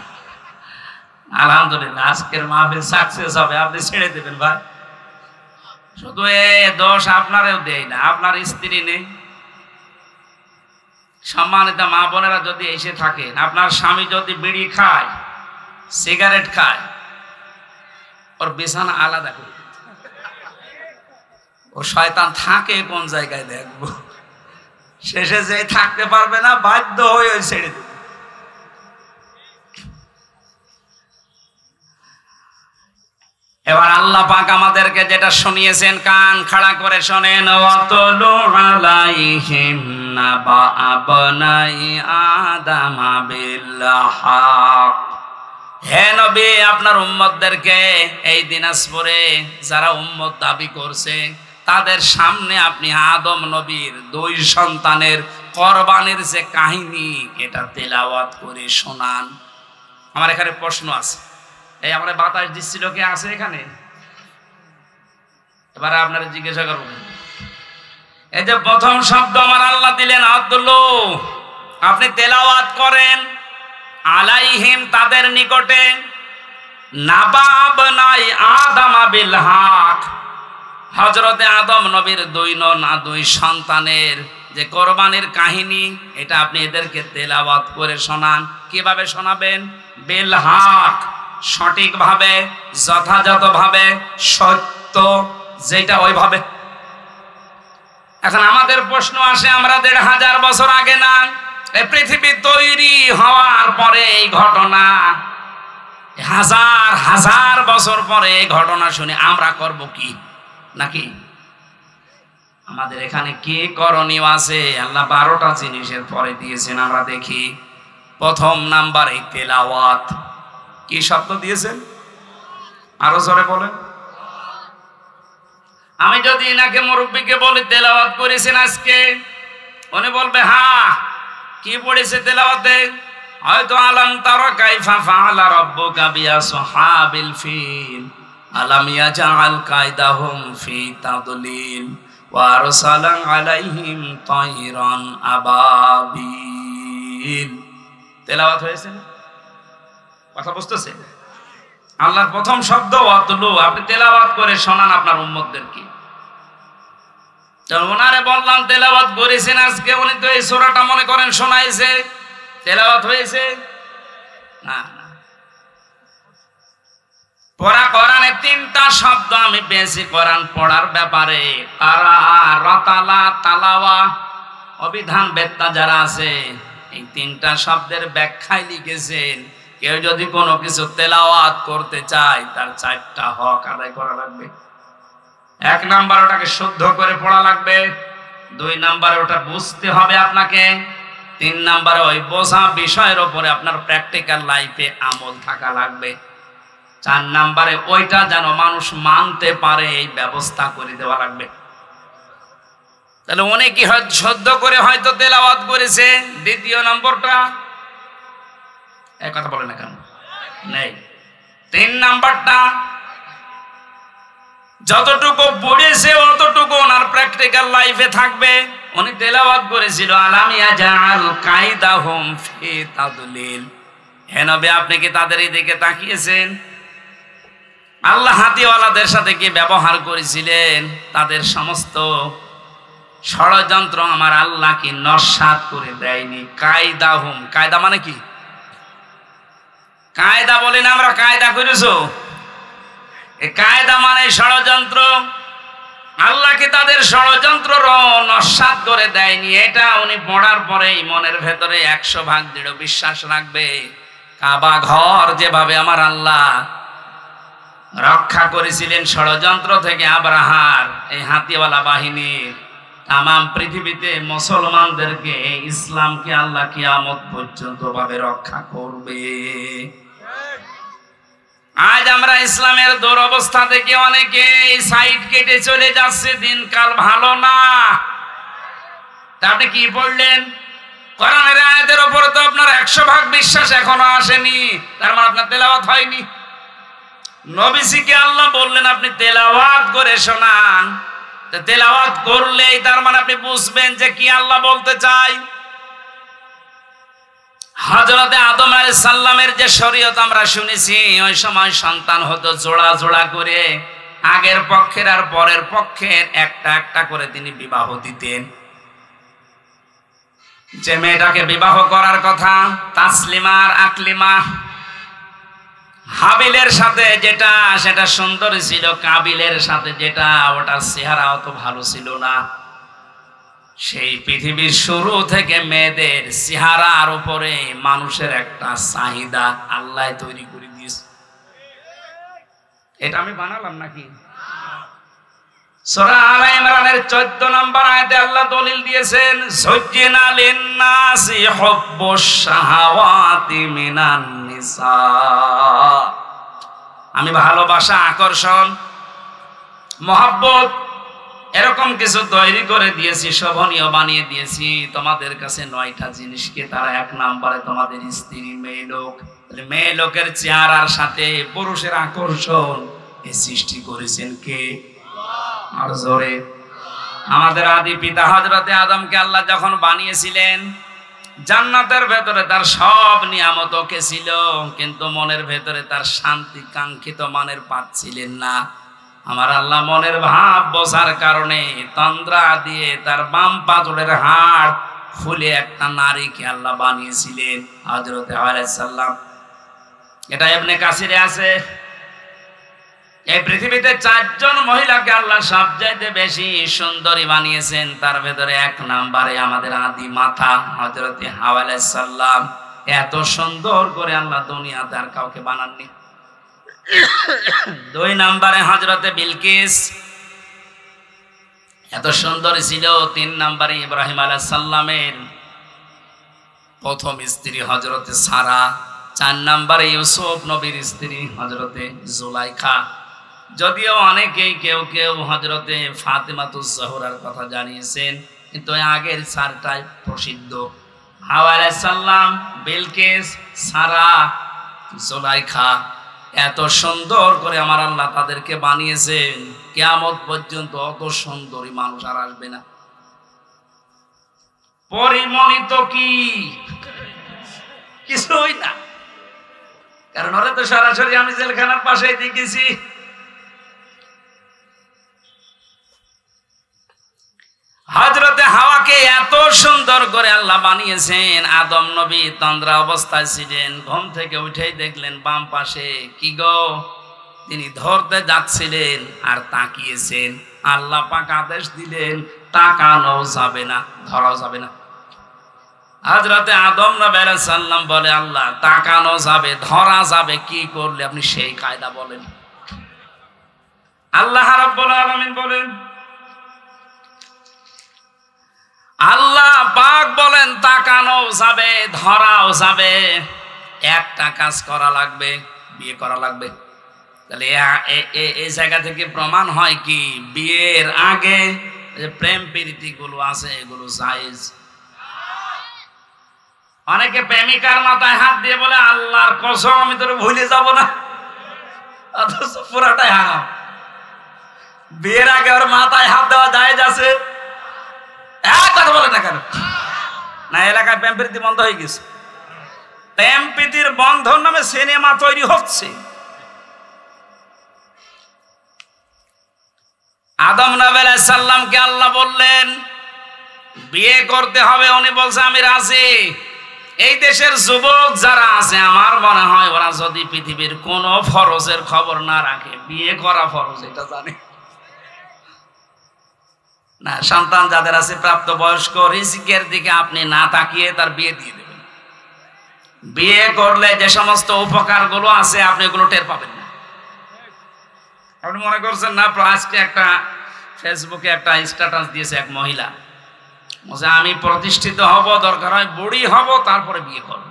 আলহামদুলিল্লাহ আজকের মাহফিল সাকসেস হবে, আপনি ছেড়ে দেবেন ভাই। শুধু এ দোষ আপনারও দেয় না, আপনার স্ত্রী নেই। সম্মানিত মা বোনেরা যদি এসে থাকেন, আপনার স্বামী যদি বিড়ি খায়, সিগারেট খায়, ওর বিছানা আলাদা করে, ও শয়তান থাকে কোন জায়গায় দেখবো, শেষে যে থাকতে পারবে না, বাধ্য হয়ে ওই ছেড়ে দেবে। এবার আল্লাহ পাক আমাদেরকে যেটা শুনিয়েছেন, কান খাড়া করে শোনেন। ওয়াতলু আলাইহিম নাবা আবনাই আদম বিল হক। হে নবী, আপনার উম্মতদেরকে এই দিনাজপুরে যারা উম্মত দাবি করছে, তাদের সামনে আপনি আদম নবীর 2 সন্তানের কোরবানির যে কাহিনী, এটা তেলাওয়াত করে শোনান। আমার এখানে প্রশ্ন আছে, এই আমরা বাতাস দিচ্ছিল, কে আছে এখানে? এবারে আপনারা জিজ্ঞাসা করবেন, এই যে প্রথম শব্দ আমার আল্লাহ দিলেন আব্দুল্লাহ, আপনি তেলাওয়াত করেন। আলাইহিম, তাদের নিকটে, নাবা আবনাই আদম বিল হক, হযরতে আদম নবীর 2 সন্তানের যে কোরবানির কাহিনী, এটা আপনি এদেরকে তেলাওয়াত করে শোনান। কিভাবে শোনাবেন? বিল হক, সঠিকভাবে, যথাযথভাবে, সত্য যেটা ওইভাবে। এখন আমাদের প্রশ্ন আসে, আমরা 1500 বছর আগে না, এই পৃথিবী তৈরি হওয়ার পরে এই ঘটনা, হাজার হাজার বছর পরে এই ঘটনা শুনে আমরা করব কি? নাকি আমাদের এখানে কি করণীয় আছে? আল্লাহ 12টা জিনিসের পরে দিয়েছেন, আমরা দেখি। প্রথম নাম্বারে তেলাওয়াত। কি শব্দ দিয়েছেন? আরো জোরে বলেন। আমি যদি ইনাকে মুরব্বীকে বলি তেলাওয়াত করেছেন আজকে, উনি বলবে হ্যাঁ। কি পড়েছে তেলাওয়াতে? হয়তো আলাম তারা কাইফা ফাআলা রাব্বুকা বিআসহাবিল ফিল আলাম ইয়াজআল কায়দাহুম ফি তাদলিল ওয়া আরসালা আলাইহিম তায়রান আবাবিল। তেলাওয়াত হয়েছে না? কথা বুঝতেছে? আল্লাহর প্রথম শব্দ ওয়াতলু, আপনি তেলাওয়াত করে শোনান আপনার উম্মতদেরকে। ওনারে বললাম তেলাওয়াত করেছেন আজকে, উনি তো এই সূরাটা মনে করেন শোনাইছে, তেলাওয়াত হয়েছে না? পড়া কোরআনে 3টা শব্দ আমি পেয়েছি কোরআন পড়ার ব্যাপারে, কারা, রাতালা, তালাওয়া। অভিধান বেত্তা যারা আছে, এই 3টা শব্দের ব্যাখ্যায় লিখেছেন, কেউ যদি কোনো কিছু তেলাওয়াত করতে চায়, তার 4টা হক আদায় করা লাগবে। 1 নাম্বার, ওটাকে শুদ্ধ করে পড়া লাগবে। 2 নাম্বারে ওটা বুঝতে হবে আপনাকে। 3 নাম্বারে ওই বোঝা বিষয়ের উপরে আপনার প্র্যাকটিক্যাল লাইফে আমল থাকা লাগবে। 4 নাম্বারে ওইটা যেন মানুষ মানতে পারে, এই ব্যবস্থা করে দেওয়া লাগবে। তাহলে অনেকে হয়তো শুদ্ধ করে হয়তো তেলাওয়াত করেছে। 2য় নম্বরটা, এই কথা বলে না কেন? নেই। 3 নাম্বারটা, যতটুকু পড়েছে অতটুকু ওনার প্র্যাকটিক্যাল লাইফে থাকবে। উনি তেলাওয়াত করেছিল আলাম ইয়াজআল কায়দাহুম ফি তাদলিল। হে নবী, আপনি কি তাদের এই দিকে তাকিয়েছেন? আল্লাহ হাতিওয়ালাদের সাথে কি ব্যবহার করেছিলেন? তাদের সমস্ত ষড়যন্ত্র আমার আল্লাহ কি নস্যাৎ করে দেয়নি? কায়দাহুম, কায়দা মানে কি? কায়দা বলি না আমরা, কায়দা করেছো, এই কায়দা মানে ষড়যন্ত্র। আল্লাহ কি তাদের ষড়যন্ত্র নস্যাৎ করে দেয়নি? এটা উনি পড়ার পরেই মনের ভেতরে 100% দৃঢ় বিশ্বাস রাখবে। কাবা ঘর যেভাবে আমার আল্লাহ রক্ষা করেছিলেন ষড়যন্ত্র থেকে আব্রাহার এই হাতিওয়ালা বাহিনীর, তামাম পৃথিবীতে মুসলমানদেরকে, ইসলামকে আল্লাহ কিয়ামত পর্যন্ত ভাবে রক্ষা করবে। আজ আমরা ইসলামের দুরবস্থা থেকে অনেকে সাইড কেটে চলে যাচ্ছে, দিনকাল ভালো না। তা আপনি কি পড়লেন? কোরআনের আয়াতের উপরে তো আপনার 100% বিশ্বাস এখনো আসেনি, তার মানে আপনার তেলাওয়াত হয়নি। নবীজিকে আল্লাহ বললেন আপনি তেলাওয়াত করে শোনান। তেলাওয়াত করলেই তার মানে আপনি বুঝবেন যে কি আল্লাহ বলতে চায়। হযরতে আদম আলাইহিস সালামের যে শরীয়ত আমরা শুনেছি, ওই সময় সন্তান হতো জোড়া জোড়া করে। আগের পক্ষের আর পরের পক্ষের একটা একটা করে তিনি বিবাহ দিতেন। যে মেয়েটাকে বিবাহ করার কথা তাসলিমা আর আকলিমা, হাবিলের সাথে যেটা সেটা সুন্দরী ছিল, কাবিলের সাথে যেটা ওটা চেহারা অত ভালো ছিল না। সেই পৃথিবীর শুরু থেকে মেয়েদের চেহারার উপরে মানুষের একটা চাহিদা আল্লাহ তৈরি করে দিয়েছে। এটা আমি বানালাম নাকি? সূরা আলে ইমরানের 14 নম্বর আয়াতে আল্লাহ দলিল দিয়েছেন, যুজ্জিনা লিন-নাসি হুব্বুশ শাহাওয়াতি মিনান নিসা। আমি ভালোবাসা, আকর্ষণ, মহব্বত এরকম কিছু তৈরি করে দিয়েছি, শোভনীয় বানিয়ে দিয়েছি তোমাদের কাছে 9টা জিনিসকে। তারা 1 নম্বরে তোমাদের স্ত্রী, মেয়ে লোক। মেয়ে লোকের চেহারার সাথে পুরুষের আকর্ষণ এ সৃষ্টি করেছেন কে? আর জোরে। আমাদের আদি পিতা হযরতে আদমকে আল্লাহ যখন বানিয়েছিলেন, জান্নাতের ভেতরে তার সব নিয়ামত ওকে ছিল, কিন্তু মনের ভেতরে তার শান্তি কাঙ্ক্ষিত মানের পাচ্ছিলেন না। আমার আল্লাহ মনের ভাব বোঝার কারণে তন্দ্রা দিয়ে তার বাম পাজরের হাড় খুলে একটা নারীকে আল্লাহ বানিয়েছিলেন, হযরতে হাওয়া আলাইহিস সালাম। এটা ইবনে কাসিরে আছে। এই পৃথিবীতে 4 জন মহিলাকে আল্লাহ সবচাইতে বেশি সুন্দরী বানিয়েছেন। তার ভেতরে 1 নম্বরে আমাদের আদি মাতা হযরতে হাওয়া আলাইহিস সালাম। এত সুন্দর করে আল্লাহ দুনিয়াতে আর কাউকে বানাননি। 2 নম্বরে হযরতে বিলকিস, এত সুন্দরী ছিল। 3 নম্বরে ইব্রাহিম আলাইহিস সালামের প্রথম স্ত্রী হযরতে সারা। 4 নম্বরে ইউসুফ নবীর স্ত্রী হযরতে জুলাইখা। যদিও অনেকেই কেউ কেউ হযরতে ফাতেমাতুজ জোহরার কথা জানিয়েছেন, কিন্তু আগের 4টাই প্রসিদ্ধ। হাওয়া আলাইহিস সালাম, বিলকিস, সারা, জুলাইখা। এত সুন্দর করে আমার আল্লাহ তাদেরকে বানিয়েছেন, কিয়ামত পর্যন্ত অত সুন্দরী মানুষ আর আসবে না। পরিমণিত কি কিছুই না, কারণ ওরা তো সরাসরি আমি জেলখানার পাশেই দেখেছি। হযরতে হাওয়াকে এত সুন্দর করে আল্লাহ বানিয়েছেন। আদম নবী তন্দ্রা অবস্থায় ছিলেন, ঘুম থেকে উঠেই দেখলেন বাম পাশে কি গো, তিনি ধরতে যাচ্ছিলেন আর তাকিয়েছেন। আল্লাহ পাক আদেশ দিলেন তাকানো যাবে না, ধরাও যাবে না। হযরতে আদম নবী আলাইহিস সালাম বলে, আল্লাহ তাকানো যাবে, ধরা যাবে, কি করলে আপনি সেই কায়দা বলেন? আল্লাহ রাব্বুল আলামিন বলেন, আল্লাহ পাক বলেন তাকানো যাবে, ধরাও যাবে, একটা কাজ করা লাগবে, বিয়ে করা লাগবে। তাহলে এই জায়গা থেকে প্রমাণ হয় কি, বিয়ের আগে যে প্রেম প্রীতি গুলো আছে এগুলো জায়েজ। অনেকে প্রেমিকার মাথায় হাত দিয়ে বলে, আল্লাহর কসম আমি তোরে ভুলে যাব না, অথচ পুরাটাই হারাম। বিয়ের আগে ওর মাথায় হাত দেওয়া জায়েজ আছে? কথা বলে না কেন? না, এলাকায় প্রেম প্রীতি বন্ধ হয়ে গেছে। প্রেম প্রীতির বন্ধন নামে সিনেমা তৈরি হচ্ছে। আদম নবী আলাইহিস সালামকে আল্লাহ বললেন বিয়ে করতে হবে, উনি বলছে আমি রাজি। এই দেশের যুবক যারা আছে, আমার মনে হয় ওরা যদি পৃথিবীর কোন ফরজের খবর না রাখে, বিয়ে করা ফরজ এটা জানে না। সন্তান যাদের আছে প্রাপ্তবয়স্ক, রিজিকের দিকে আপনি না তাকিয়ে তার বিয়ে দিয়ে দেবেন। বিয়ে করলে যে সমস্ত উপকার গুলো আছে আপনি এগুলো টের পাবেন না। আপনি মনে করছেন না, আজকে একটা ফেসবুকে একটা স্ট্যাটাস দিয়েছে এক মহিলা, বলছে আমি প্রতিষ্ঠিত হব, দরকার হয় বুড়ি হব, তারপরে বিয়ে করব।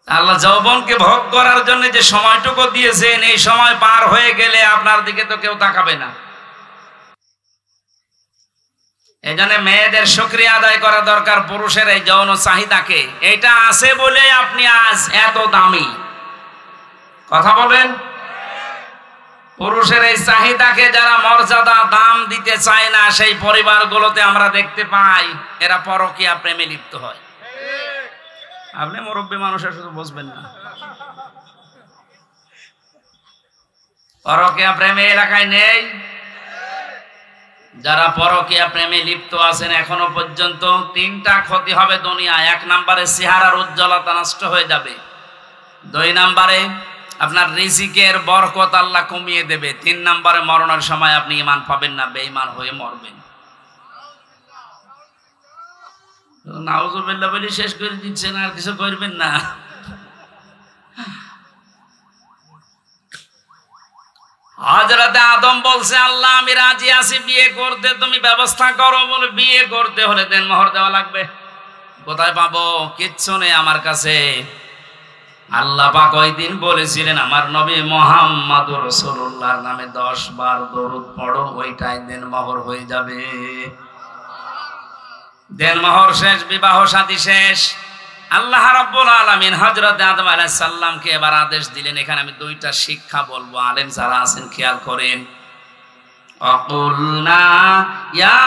আল্লাহ যৌবনকে ভোগ করার জন্য যে সময়টুকু দিয়েছেন, এই সময় পার হয়ে গেলে আপনার দিকে তো কেউ তাকাবে না। এজন্য মেয়েদের শুকরিয়া আদায় করা দরকার পুরুষের এই যৌন চাহিদাকে। এটা আছে বলে আপনি আজ এত দামি। কথা বলেন। পুরুষের এই চাহিদাকে যারা মর্যাদা দাম দিতে চায় না, সেই পরিবারগুলোতে আমরা দেখতে পাই এরা পরকীয়া প্রেমে লিপ্ত হয়। আপনি মুরব্বী মানুষের শুধু বুঝবেন না। পরকীয়া প্রেমে এলাকায় নেই? যারা পরকীয়া প্রেমে লিপ্ত আছেন এখনো পর্যন্ত, তিনটা ক্ষতি হবে দুনিয়া। 1 নম্বরে চেহারার উজ্জ্বলতা নষ্ট হয়ে যাবে। 2 নম্বরে আপনার রিজিকের বরকত আল্লাহ কমিয়ে দেবে। 3 নম্বরে মরণের সময় আপনি ঈমান পাবেন না, বেঈমান হয়ে মরবেন। নাউজুবিল্লাহ বলে শেষ করে দিচ্ছেন, আর কিছু করবেন না। হযরতে আদম বলছে, আল্লাহ আমি রাজি আছি বিয়ে করতে, তুমি ব্যবস্থা করো। বলে বিয়ে করতে হলে দেনমোহর দেওয়া লাগবে। কোথায় পাবো? কিচ্ছু নেই আমার কাছে। আল্লাহ পাক ওই দিন বলেছিলেন, আমার নবী মুহাম্মদুর রাসূলুল্লাহর নামে 10 বার দরুদ পড়ো, ওইটাই দেনমোহর হয়ে যাবে। দেনমোহর শেষ, বিবাহ শাদী শেষ। আল্লাহ রাব্বুল আলামিন হযরত আদম আলাইহিস সালামকে এবার আদেশ দিলেন। এখানে আমি 2টা শিক্ষা বলবো, আলেম যারা আছেন খেয়াল করেন। অকুলনা ইয়া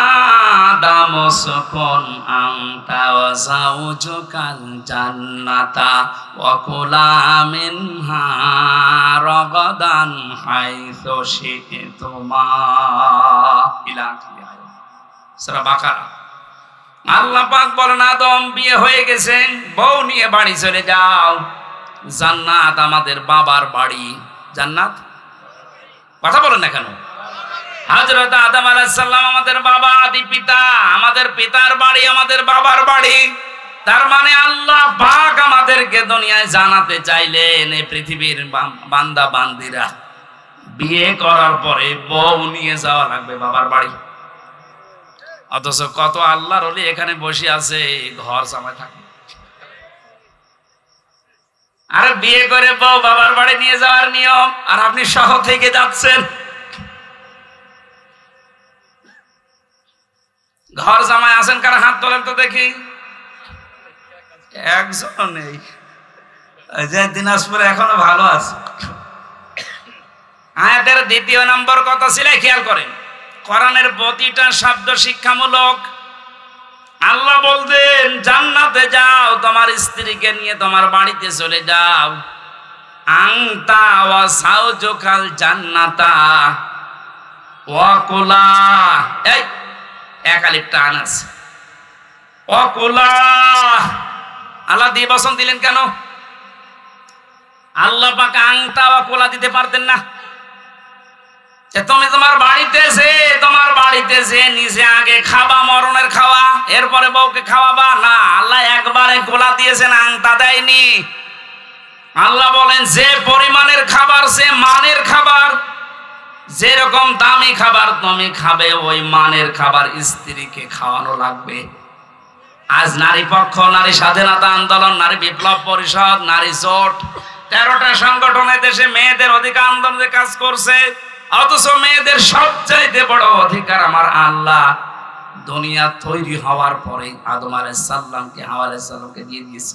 আদম উসকুন আনতা ওয়া যাওজুকাল জান্নাতা ওয়া কুলা মিনহা রাগাদান হাইসু শি'তুমা ইলা আখির সূরা বাকারা। আল্লাহ পাক বলেন, আদম বিয়ে হয়ে গেছে, বউ নিয়ে বাড়ি চলে যাও। জান্নাত আমাদের বাবার বাড়ি। জান্নাত কথা বলেন না কেন? হযরত আদম আলাইহিস সালাম আমাদের বাবা, আদি পিতা। আমাদের পিতার বাড়ি আমাদের বাবার বাড়ি। তার মানে আল্লাহ পাক আমাদেরকে দুনিয়ায় জানাতে চাইলেন, এই পৃথিবীর বান্দা বান্দিরা বিয়ে করার পরে বউ নিয়ে যাওয়া লাগবে বাবার বাড়ি। অথচ কত আল্লাহর ওলি এখানে বসে আছে, ঘর জামাই থাকে। আর বিয়ে করে বউ বাবার বাড়ি নিয়ে যাওয়ার নিয়ম, আর আপনি সহ থেকে যাচ্ছেন। ঘর জামাই আছেন কারা? হাত তোলেন তো দেখি। একজন নেই। যে দিনাজপুরে এখনো ভালো আছে। আয়াতের 2 নম্বর কথা ছিল, খেয়াল করেন। কোরআনের প্রতিটা শব্দ শিক্ষামূলক। আল্লাহ বলতেন, জান্নাতে যাও, তোমার স্ত্রীকে নিয়ে তোমার বাড়িতে চলে যাও। আনতা ওয়া যাওজুকাল জান্নাতা ওয়া কুলা, এই এক আলিফটা আনাস ওয়া কুলা। আল্লাহ দ্বিবচন দিলেন কেন? আল্লাহ পাক আনতা ওয়া কুলা দিতে পারতেন না? তুমি তোমার বাড়িতে যে নিজে আগে খাবা মরণের খাওয়া, এরপরে বউকে খাওয়াবা না। আল্লাহ একবারে কোলা দিয়েছেন, আংতা দেয়নি। আল্লাহ বলেন, যে পরিমাণের খাবার, যে মানের খাবার, যেরকম দামি খাবার তুমি খাবে, ওই মানের খাবার স্ত্রীকে খাওয়ানো লাগবে। আজ নারী পক্ষ, নারী স্বাধীনতা আন্দোলন, নারী বিপ্লব পরিষদ, নারী জোট, 13টা সংগঠনে দেশে মেয়েদের অধিকার আন্দোলনে কাজ করছে। অথচ মেয়েদের সবচাইতে বড় অধিকার আমার আল্লাহ দুনিয়া তৈরি হওয়ার পরে আদম আলাইহিস সালামকে, হাওয়া আলাইহিস সালামকে দিয়ে দিয়েছে।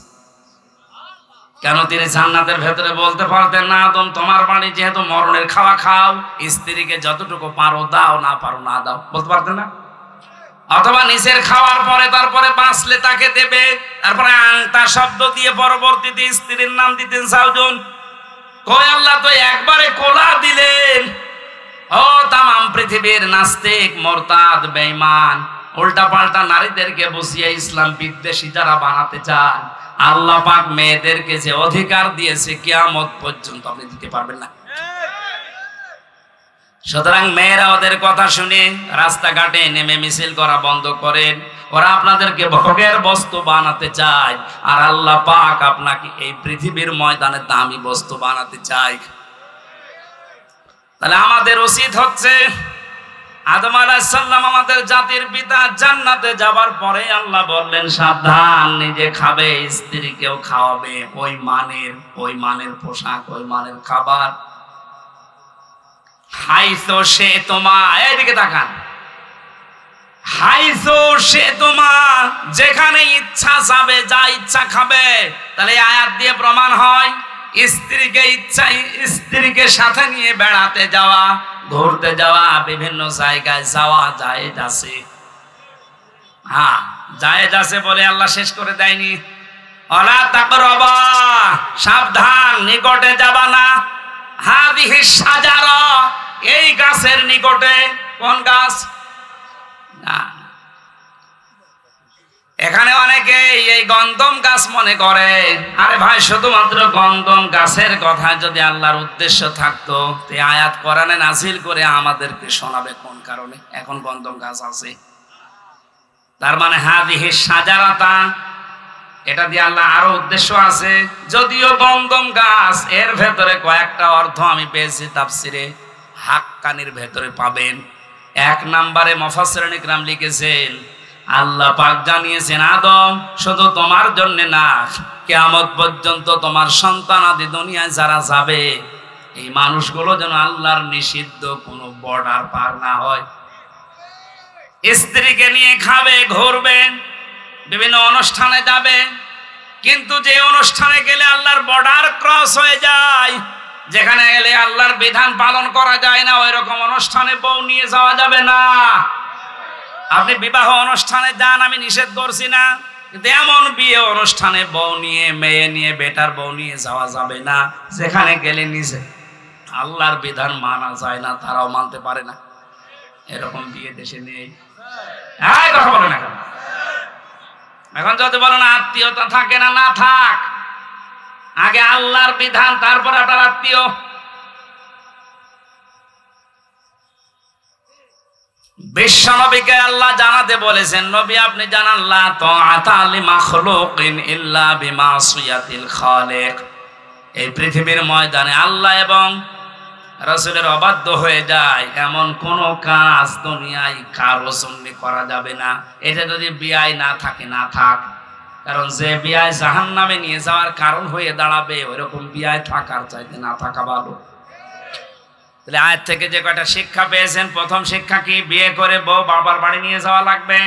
কেন? তিনি জান্নাতের ভেতরে বলতে পারতেন না, আদম তোমার বাড়ি যেহেতু মরণের খাওয়া খাও, স্ত্রীকে যতটুকু পারো দাও, না পারো না দাও, বলতে পারতেন না? অথবা নিচের খাওয়ার পরে তারপরে বাঁচলে তাকে দেবে, তারপরে আংতা শব্দ দিয়ে পরবর্তীতে স্ত্রীর নাম দিতেন সাউজন। কই আল্লাহ তো একবারে কোলা দিলেন। ও তামাম পৃথিবীর নাস্তিক, মুরতাদ, বেঈমান, উল্টা পাল্টা নারীদেরকে বসিয়ে ইসলাম বিদ্বেষী যারা বানাতে চান, আল্লাহ পাক মেয়েদেরকে যে অধিকার দিয়েছে কিয়ামত পর্যন্ত আপনি দিতে পারবেন না। সুতরাং মেয়েরা ওদের কথা শুনে রাস্তাঘাটে নেমে মিছিল করা বন্ধ করেন। ওরা আপনাদেরকে ভোগের বস্তু বানাতে চায়, আর আল্লাহ পাক আপনাকে এই পৃথিবীর ময়দানে দামি বস্তু বানাতে চায়। তাহলে আমাদের উচিত হচ্ছে, আদম আলাইহিস সালাম আমাদের জাতির পিতা, জান্নাতে যাবার পরে আল্লাহ বললেন, সাবধান, নিজে খাবে, স্ত্রীকেও খাওয়াবে, ওই মানের পোশাক, ওই মানের খাবার। হাইসো সে তোমা, এইদিকে তাকান, হাইসো সে তোমা, যেখানে ইচ্ছা যাবে, যা ইচ্ছা খাবে। তাহলে আয়াত দিয়ে প্রমাণ হয় স্ত্রীকে সাথে নিয়ে বেড়াতে যাওয়া, ঘুরতে যাওয়া, বিভিন্ন জায়গায় যাওয়া জায়েজ আছে। হ্যাঁ, জায়েজ আছে বলে আল্লাহ শেষ করে দেয়নি। ওয়ালা তাকরাবা, সাবধান, নিকটে যাবা না। হাদিহি শাজারা, এই গাছের নিকটে। কোন গাছ? না, এখানে অনেকে এই গন্ধম গাছ মনে করে। আরে ভাই, শুধুমাত্র গন্ধম গাছের কথা যদি আল্লাহর উদ্দেশ্য থাকতো, তে আয়াত কোরআনে নাজিল করে আমাদেরকে শোনাবে কোন কারণে এখন গন্ধম গাছ আছে। তার মানে হাদিহি শাজারাতা, এটা দিয়ে আল্লাহ আরো উদ্দেশ্য আছে। যদিও গন্ধম গাছ, এর ভেতরে কয়েকটা অর্থ আমি পেয়েছি তাফসিরে, হাক্কানির ভেতরে পাবেন। এক নম্বরে মুফাসসিরিন ইকরাম লিখেছেন, আল্লাহ পাক জানিয়েছেন, আদম শুধু তোমার জন্য না, কিয়ামত পর্যন্ত তোমার সন্তানাদি দুনিয়ায় যারা যাবে, এই মানুষগুলো যেন আল্লাহর নিষিদ্ধ কোনো বর্ডার পার না হয়। স্ত্রীকে নিয়ে খাবে, ঘুরবে, বিভিন্ন অনুষ্ঠানে যাবে, কিন্তু যে অনুষ্ঠানে গেলে আল্লাহর বর্ডার ক্রস হয়ে যায়, যেখানে গেলে আল্লাহর বিধান পালন করা যায় না, ওই রকম অনুষ্ঠানে বউ নিয়ে যাওয়া যাবে না। আপনি বিবাহ অনুষ্ঠানে যান, আমি নিষেধ করছি না, কিন্তু এমন বিয়ে অনুষ্ঠানে বউ নিয়ে, মেয়ে নিয়ে, বেটার বউ নিয়ে যাওয়া যাবে না, যেখানে গেলে নিজে আল্লাহর বিধান মানা যায় না, তারাও মানতে পারে না। এরকম বিয়ে দেশে নেই। কথা বলে না কেন? এখন যদি বলেন আত্মীয়তা থাকে না, না থাক, আগে আল্লাহর বিধান, তারপর আপনার আত্মীয়। বিশ্ব নবীকে আল্লাহ জানাতে বলেছেন, নবী আপনি জানান, লা তাআতা লিমাখলুকিন ইল্লা বিমাসিয়াতিল খালিক। এই পৃথিবীর ময়দানে আল্লাহ এবং রাসূলের অবাধ্য হয়ে যায় এমন কোন কাজ দুনিয়ায় কারো জন্য করা যাবে না। এটা যদি বিয়াই না থাকে, না থাক, কারণ যে বিয়ায় জাহান্নামে নিয়ে যাওয়ার কারণ হয়ে দাঁড়াবে, ওইরকম বিয়ায় থাকার চাইতে না থাকা ভালো। তাহলে আয়াত থেকে যে কয়টা শিক্ষা পেয়েছেন, প্রথম শিক্ষা কি? বিয়ে করে বউ বাবার বাড়ি নিয়ে যাওয়া লাগবে।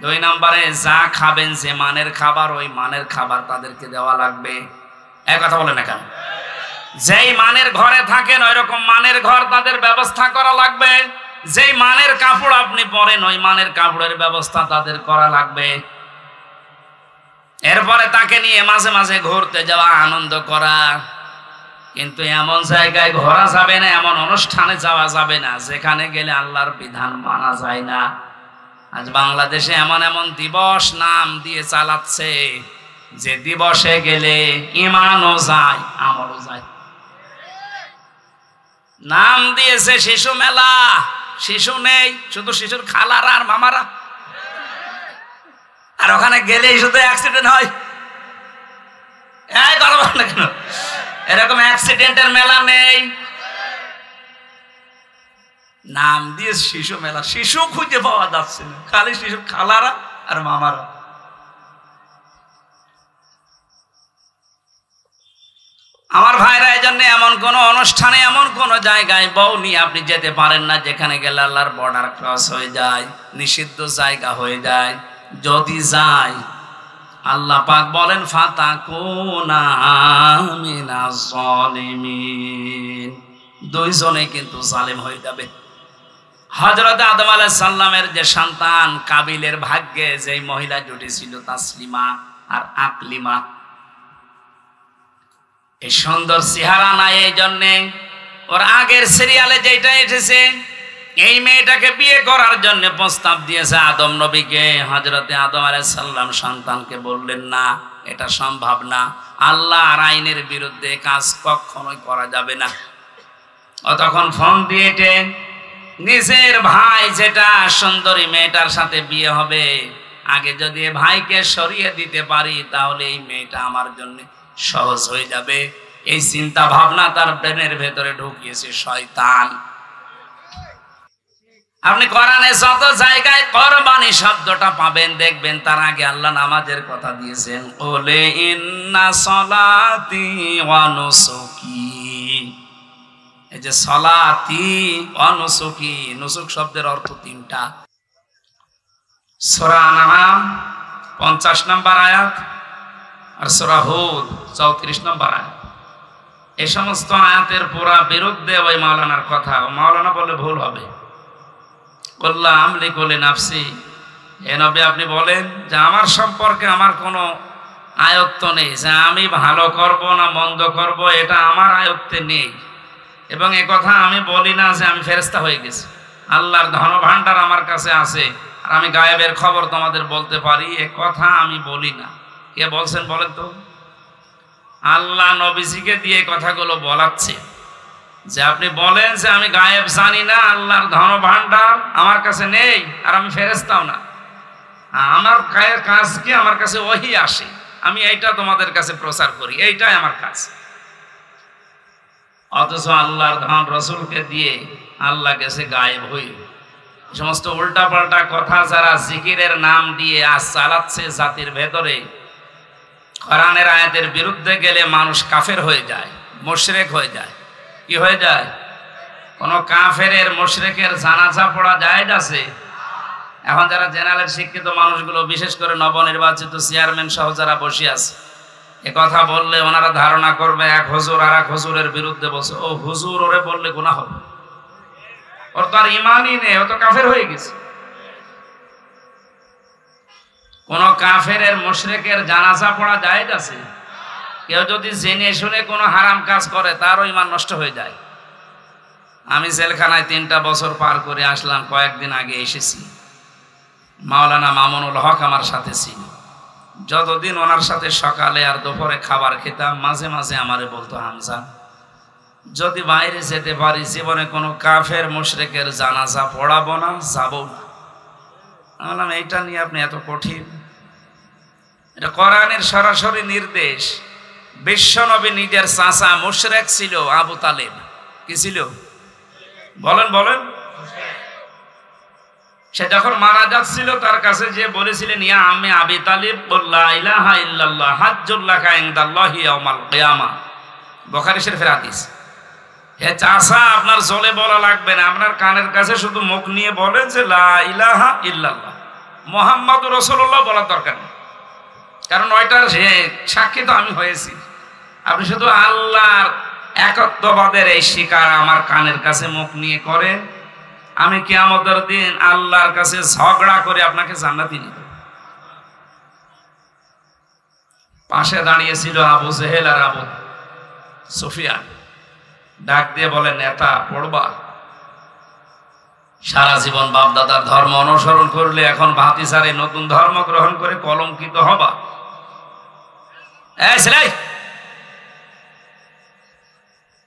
2 নম্বরে যা খাবেন, যে মানের খাবার, ওই মানের খাবার তাদেরকে দেওয়া লাগবে। এক কথা বলে না কেন? যেই মানের ঘরে থাকেন, ওই রকম মানের ঘর তাদের ব্যবস্থা করা লাগবে। যেই মানের কাপড় আপনি পরেন, ওই মানের কাপড়ের ব্যবস্থা তাদের করা লাগবে। এরপরে তাকে নিয়ে মাঝে মাঝে ঘুরতে যাওয়া, আনন্দ করা, কিন্তু এমন জায়গায় ঘোরা যাবে না, এমন অনুষ্ঠানে যাওয়া যাবে না যেখানে গেলে আল্লাহর বিধান মানা যায় না। আজ বাংলাদেশে এমন এমন দিবস নাম দিয়ে চালাচ্ছে, যে দিবসে গেলে ঈমানও যায়, আমলও যায়। নাম দিয়েছে শিশু মেলা, শিশু নেই, শুধু শিশুর খালারা আর মামারা, আর ওখানে গেলেই শুধু অ্যাক্সিডেন্ট হয়। না কেন? এরকম অ্যাক্সিডেন্টের মেলা নেই, নাম দিয়ে শিশু মেলা। শিশু খুঁজে পাওয়া যাচ্ছে না, খালি শিশু খালারা আর মামারা। আমার ভাইরা, এই জন্য এমন কোন অনুষ্ঠানে, এমন কোন জায়গায় বউ নিয়ে আপনি যেতে পারেন না যেখানে গেলে আল্লাহর বর্ডার ক্রস হয়ে যায়, নিষিদ্ধ জায়গা হয়ে যায়। যদি যায়, আল্লাহ পাক বলেন, ফাতাকুনা মিনাজ জালিমিন, দুইজনে কিন্তু জালেম হয়ে যাবে। হযরত আদম আলাইহিস সালামের যে সন্তান কাবিলের ভাগ্যে যেই মহিলা জুটি ছিল, তাসলিমা আর আকলিমা, এই সুন্দর চেহারা নাই, এই জন্যে ওর আগের সিরিয়ালে যেটা এসেছে, এই মেয়েটাকে বিয়ে করার জন্য প্রস্তাব দিয়েছে আদম নবীকে। হযরতে আদম আলাইহিস সালাম সন্তানকে বললেন, না, এটা সম্ভব না, আল্লাহর আইনের বিরুদ্ধে কাজ কখনোই করা যাবে না। ও তখন ফোন দিয়েছে, নিজের ভাই যেটা সুন্দরী মেয়েটার সাথে বিয়ে হবে, আগে যদি ভাইকে সরিয়ে দিতে পারি, তাহলে এই মেয়েটা আমার জন্য সহজ হয়ে যাবে। এই চিন্তা ভাবনা তার ব্রেনের ভেতরে ঢুকিয়েছে শয়তান। আপনি কোরআনে যত জায়গায় কুরবানি শব্দটা পাবেন, দেখবেন তার আগে আল্লাহ নামাজের কথা দিয়েছেন, ওলে ইন্না সলাতি ওয়া নুসুকি। এই যে সলাতি ওয়া নুসুকি, নুসুক শব্দের অর্থ 3টা। সূরা আনআম 50 নম্বর আয়াত, আর সূরা হুদ 34 নম্বর আয়াত। এই সমস্ত আয়াতের পুরা বিরুদ্ধে ওই মাওলানার কথা। মাওলানা বলে ভুল হবে, কল্লা আমলি কোলে নাফসি, এ নবী আপনি বলেন যে আমার সম্পর্কে আমার কোনো আয়ত্ত নেই যে আমি ভালো করব না মন্দ করব, এটা আমার আয়ত্তে নেই। এবং এ কথা আমি বলি না যে আমি ফেরেশতা হয়ে গেছি, আল্লাহর ধন ভাণ্ডার আমার কাছে আছে আর আমি গায়েবের খবর তোমাদের বলতে পারি, এ কথা আমি বলি না। কে বলছেন বলেন তো? আল্লাহ নবীজিকে দিয়ে কথাগুলো বলাচ্ছে যে আপনি বলেন যে আমি গায়েব জানি না, আল্লাহর ধন ভাণ্ডার আমার কাছে নেই আর আমি ফেরেশতাও না, আমার কাজ কি, আমার কাছে ওহী আসে, আমি এইটা তোমাদের কাছে প্রচার করি, এইটাই আমার কাজ। অথচ আল্লাহর ধন রসুলকে দিয়ে আল্লাহ গেছে গায়েব হই। সমস্ত উল্টাপাল্টা কথা যারা জিকিরের নাম দিয়ে আজ চালাচ্ছে জাতির ভেতরে, কোরআনের আয়াতের বিরুদ্ধে গেলে মানুষ কাফের হয়ে যায়, মুশরিক হয়ে যায়। কি হয়ে যায়? কোন কাফেরের মুশরিকের জানাজা পড়া জায়েজ আছে? এখন যারা জেনারেল শিক্ষিত মানুষগুলো, বিশেষ করে নবনির্বাচিত চেয়ারম্যান সহ যারা বসে আছে, এ কথা বললে ওনারা ধারণা করবে এক হুজুর আর এক হুজুরের বিরুদ্ধে বলছে, ও হুজুর ওরে বললে গুনাহ হবে, ওর তো আর ঈমানই নেই, ও তো কাফের হয়ে গেছে। কোন কাফেরের মুশরিকের জানাজা পড়া জায়েজ আছে? কেউ যদি জেনে শুনে কোনো হারাম কাজ করে তারও ঈমান নষ্ট হয়ে যায়। আমি জেলখানায় 3টা বছর পার করে আসলাম, কয়েকদিন আগে এসেছি। মাওলানা মামুনুল হক আমার সাথে ছিল। যতদিন ওনার সাথে সকালে আর দুপুরে খাবার খেতাম, মাঝে মাঝে আমারে বলতো, হামজা যদি বাইরে যেতে পারি জীবনে কোনো কাফের মুশরিকের জানাজা পড়াবো না, যাবো না। আমি বললাম এইটা নিয়ে আপনি এত কঠিন? এটা কোরআনের সরাসরি নির্দেশ। বিশ্বনবী নিজের চাচা মুশরিক ছিল, আবু তালেব। কি ছিল বলেন বলেন? সে যখন মারা যাচ্ছিল তার কাছে যে বলেছিলেন, ইয়া আম্মি আবি তালিব লা ইলাহা ইল্লাল্লাহ হাজ্জুল লাকা ইনদাল্লাহি ইয়াউমাল কিয়ামা, বুখারী শরীফের হাদিস। হে চাচা, আপনার জলে বলা লাগবে না, আপনার কানের কাছে শুধু মুখ নিয়ে বলেন যে লা ইলাহা ইল্লাল্লাহ মুহাম্মাদুর রাসূলুল্লাহ বলার দরকার নেই, কারণ ওইটার সাক্ষী তো আমি হয়েছি। আপনি শুধু আল্লাহর একত্ববাদের এই স্বীকার আমার কানের কাছে মুখ নিয়ে করেন, আমি কিয়ামতের দিন আল্লাহর কাছে ঝগড়া করে আপনাকে জান্নাতে নিব। পাশে দাঁড়িয়েছিল আবু জেহেল আর আবু সুফিয়ান। ডাক দিয়ে বলে, নেতা পড়বা? সারা জীবন বাপদাদার ধর্ম অনুসরণ করলে এখন ভাতিসারে নতুন ধর্ম গ্রহণ করে কলঙ্কিত হবা।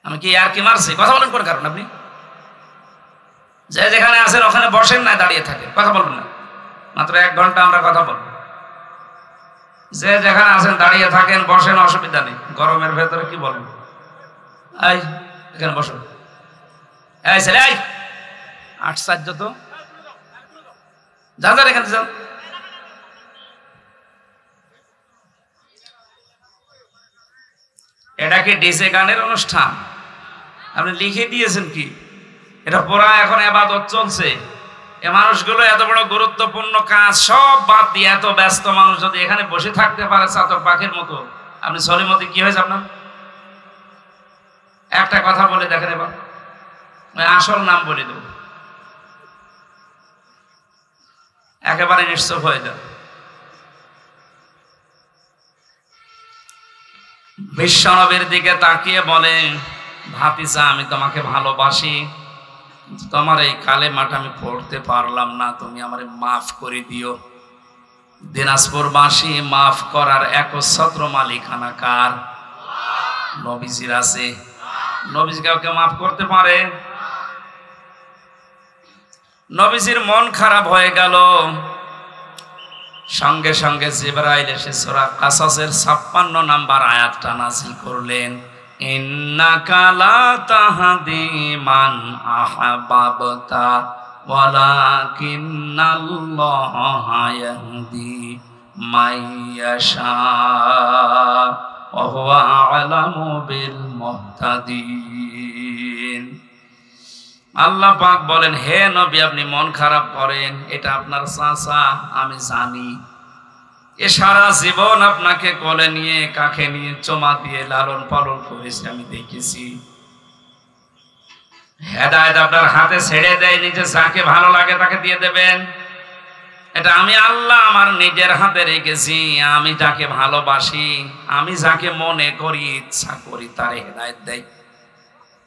আমি কি আর কি মারছি? কথা বলেন কোন কারণ? আপনি যে যেখানে আছেন ওখানে বসেন, না দাঁড়িয়ে থাকে, কথা বলবেন না। মাত্র 1 ঘন্টা আমরা কথা বলবো। যে যেখানে আছেন দাঁড়িয়ে থাকেন, বসেন, অসুবিধা নেই। গরমের ভেতরে কি বলবো? এই এখানে বসো। এই ছেলে, এই আশ্চর্য তো, যান এখানে যান। এটা কি ডিজে গানের অনুষ্ঠান? আপনি লিখে দিয়েছেন কি? এটা পুরা এখন ইবাদত চলছে। এ মানুষগুলো এত বড় গুরুত্বপূর্ণ কাজ সব বাদ দিয়ে, এত ব্যস্ত মানুষ যদি এখানে বসে থাকতে পারে চাতক পাখির মতো, আপনি সলিমতি কি হয়েছে আপনার? একটা কথা বলে দেখেন, এবার আসল নাম বলে দেব, একেবারে নিশ্চয় হয়ে যাবে। বিশ্বনবীর দিকে তাকিয়ে বলে, ভাতিজা আমি তোমাকে ভালোবাসি, তোমার এই কালেমাটা আমি পড়তে পারলাম না, তুমি আমারে মাফ করে দিও। দিনাজপুরবাসী মাফ করার একচ্ছত্র মালিকানা কার? নবীজির আছে। নবীজি কাউকে মাফ করতে পারে? নবীজির মন খারাপ হয়ে গেল। সঙ্গে সঙ্গে জিবরাইল এসে সূরা কাসাসের 56 নম্বর আয়াতটা নাযিল করলেন, ইন্নাকা লা তাহদি মান আহবাবতা ওয়ালাকিন্নাল্লাহা ইয়াহদি মাইয়াশা ওয়া হুয়া আ'লামু বিল মুহতাদিন। আল্লাহ পাক বলেন, হে নবী আপনি মন খারাপ করেন, এটা আপনার চাচা আমি জানি। এ সারা জীবন আপনাকে কোলে নিয়ে কাঁখে নিয়ে চুমা দিয়ে লালন পালন করেছি, আমি দেখেছি। হেদায়েত আপনার হাতে ছেড়ে দেয়নি যে যাকে ভালো লাগে তাকে দিয়ে দেবেন। এটা আমি আল্লাহ আমার নিজের হাতে রেখেছি। আমি যাকে ভালোবাসি, আমি যাকে মনে করি, ইচ্ছা করি, তার হেদায়েত দেয়।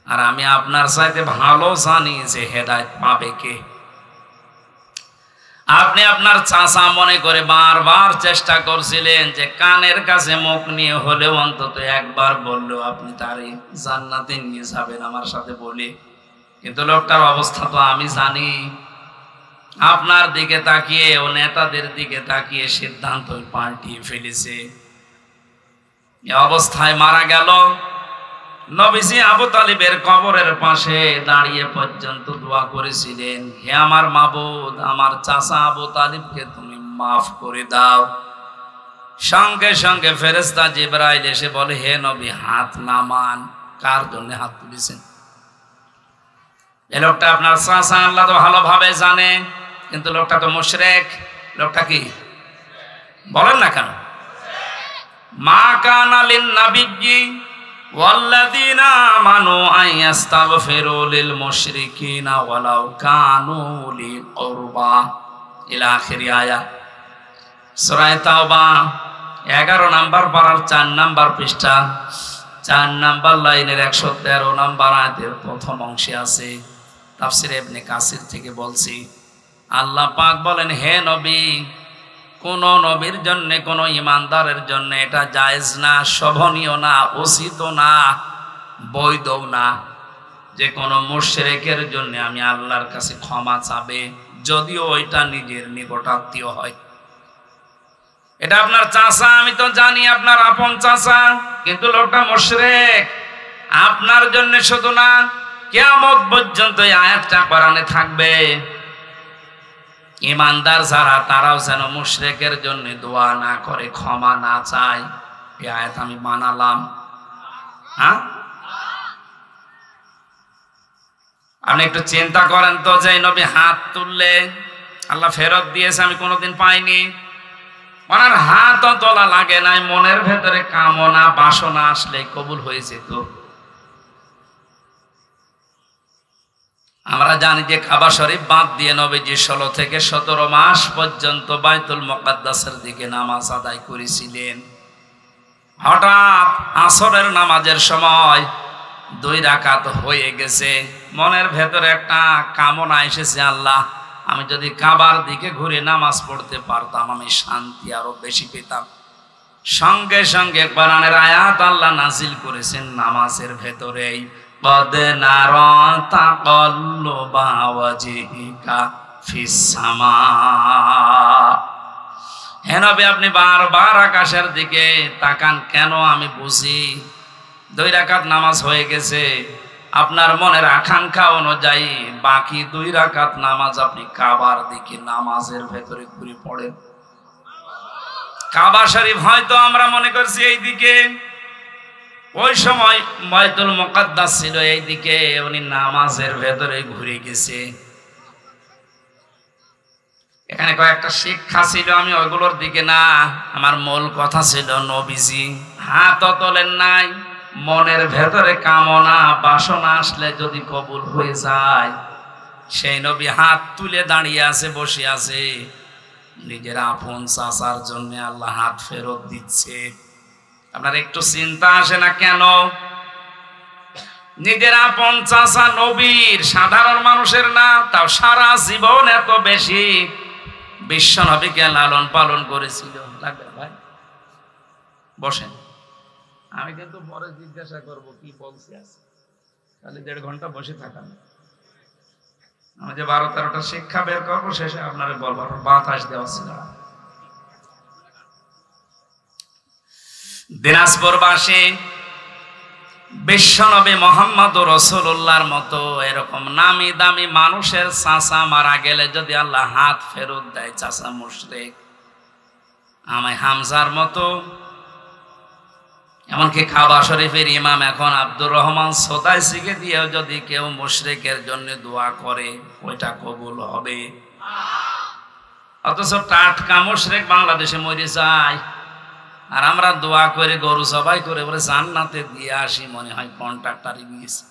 আর আমি আপনার চাইতে ভালো জানি যে হেদায়েত পাবে কে। আপনি আপনার চাচা মনে করে বারবার চেষ্টা করছিলেন যে কানের কাছে মুখ নিয়ে হলেও অন্তত একবার বললেও আপনি তারে জান্নাতে নিয়ে যাবেন আমার সাথে বলে। কিন্তু লোকটার অবস্থা তো আমি জানি। আপনার দিকে তাকিয়ে ও নেতাদের দিকে তাকিয়ে সিদ্ধান্ত পাল্টিয়ে ফেলেছে। এই অবস্থায় মারা গেল। নবীজি আবু তালিবের কবরের পাশে দাঁড়িয়ে পর্যন্ত দোয়া করেছিলেন, হে আমার মাবুদ, আমার চাচা আবু তালিবকে তুমি মাফ করে দাও। সঙ্গে সঙ্গে ফেরেশতা জিবরাইল এসে বলে, হে নবী, হাত নামান। কার জন্য হাত তুলেছেন? এই লোকটা আপনার চাচা, আল্লাহ তো ভালোভাবে জানে, কিন্তু লোকটা তো মুশরিক। লোকটা কি বলেন না কেন? মা কানা লিন নাবিয়্যি ওয়াল্লাযীনা আমানু আইয়াস্তাগফিরু লিল মুশরিকিনা ওয়ালাউ কানু লি কুরবা ইলা আখিরি আয়াত। সূরা তাওবা 11 নম্বর পারার 4 নম্বর পৃষ্ঠা 4 নম্বর লাইনের 113 নম্বর আয়াতের প্রথম অংশে আছে। তাফসীর ইবনে কাসির থেকে বলছি, আল্লাহ পাক বলেন, হে নবী, কোন নবীর জন্য, কোন ইমানদারের জন্য এটা জায়েজ না, শোভনীয় না, উচিত না, বৈধ না যে কোন মুশরিকের জন্য আমি আল্লাহর কাছে ক্ষমা চাবে, যদিও ওইটা নিজের নিকটাত্মীয় হয়। এটা আপনার চাচা, আমি তো জানি আপনার আপন চাচা, কিন্তু লোকটা মুশরিক। আপনার জন্য শুধু না, কিয়ামত পর্যন্ত এই আয়াতটা কোরআনে থাকবে। ইমানদার যারা, তারাও যেন মুশরিকের জন্য দোয়া না করে, ক্ষমা না চায়। এই আয়াত আমি মানালাম। হ্যাঁ, আপনি একটু চিন্তা করেন তো, যে নবী হাত তুললে আল্লাহ ফেরত দিয়েছে, আমি কোনোদিন পাইনি। ওনার হাতও তোলা লাগে নাই, মনের ভেতরে কামনা বাসনা আসলে কবুল হয়ে যেত। আমরা জানি যে কাবা শরীফ বাদ দিয়ে নবীজি 16 থেকে 17 মাস পর্যন্ত বাইতুল মুকাদ্দাসের দিকে নামাজ আদায় করেছিলেন। হঠাৎ আসরের নামাজের সময় 2 রাকাত হয়ে গেছে, মনের ভেতরে একটা কামনা এসেছে, আল্লাহ, আমি যদি কাবার দিকে ঘুরে নামাজ পড়তে পারতাম, আমি শান্তি আরো বেশি পেতাম। সঙ্গে সঙ্গে কোরআনের আয়াত আল্লাহ নাজিল করেছেন নামাজের ভেতরেই, قد نرى تقلب وجهك في السماء। হে নবী, আপনি বারবার আকাশের দিকে তাকান কেন? আমি বুঝি 2 রাকাত নামাজ হয়ে গেছে, আপনার মনের আকাঙ্ক্ষা অনুযায়ী বাকি 2 রাকাত নামাজ আপনি কাবার দিকে নামাজের ভেতরে ঘুরে পড়েন। কাবা শরীফ হয়তো আমরা মনে করছি এই দিকে, ওই সময় বাইতুল মুকাদ্দাস ছিল এই দিকে, উনি নামাজের ভেতরে ঘুরে গেছে। এখানে কয়েকটা শিক্ষা ছিল, আমি ওইগুলোর দিকে না, আমার মূল কথা ছিল নবীজি হাতও তোলেন নাই, মনের ভেতরে কামনা বাসনা আসলে যদি কবুল হয়ে যায়, সেই নবী হাত তুলে দাঁড়িয়ে আছে, বসে আছে। নিজের আপন চাচার জন্য আল্লাহ হাত ফেরত দিচ্ছে। আপনার একটু চিন্তা আসে না কেন? নিজের আপন চাচা নবীর, সাধারণ মানুষের না, তাও সারা জীবন এত বেশি বিশ্ব নবীকে লালন পালন করেছিল। লাগবে ভাই, বসেন, আমি কিন্তু পরে জিজ্ঞাসা করবো কি বলছি। আছে খালি 1.5 ঘন্টা বসে থাকান, আমি যে 12-13টা শিক্ষা বের করবো, শেষে আপনারা বলবার বাতাস দেওয়া ছিল। দিনাজপুরবাসী বিশ্বনবী মুহাম্মদ রাসূলুল্লাহর মতো এরকম নামি দামি মানুষের চাচা মারা গেলে যদি আল্লাহ হাত ফেরত দেয়, চাচা মুশরিক, আমি হামজার মতো, এমনকি কাবা শরীফের ইমাম এখন আব্দুর রহমান সোদাইসিকে দিয়েও যদি কেউ মুশরিকের জন্য দোয়া করে, ওইটা কবুল হবে। অথচ টাটকা মুশরিক বাংলাদেশে মরে যায়, আর আমরা দোয়া করে গরু জবাই করে বলে জান্নাতে দিয়ে আসি, মনে হয় কন্ট্রাক্টরই দিয়েছে।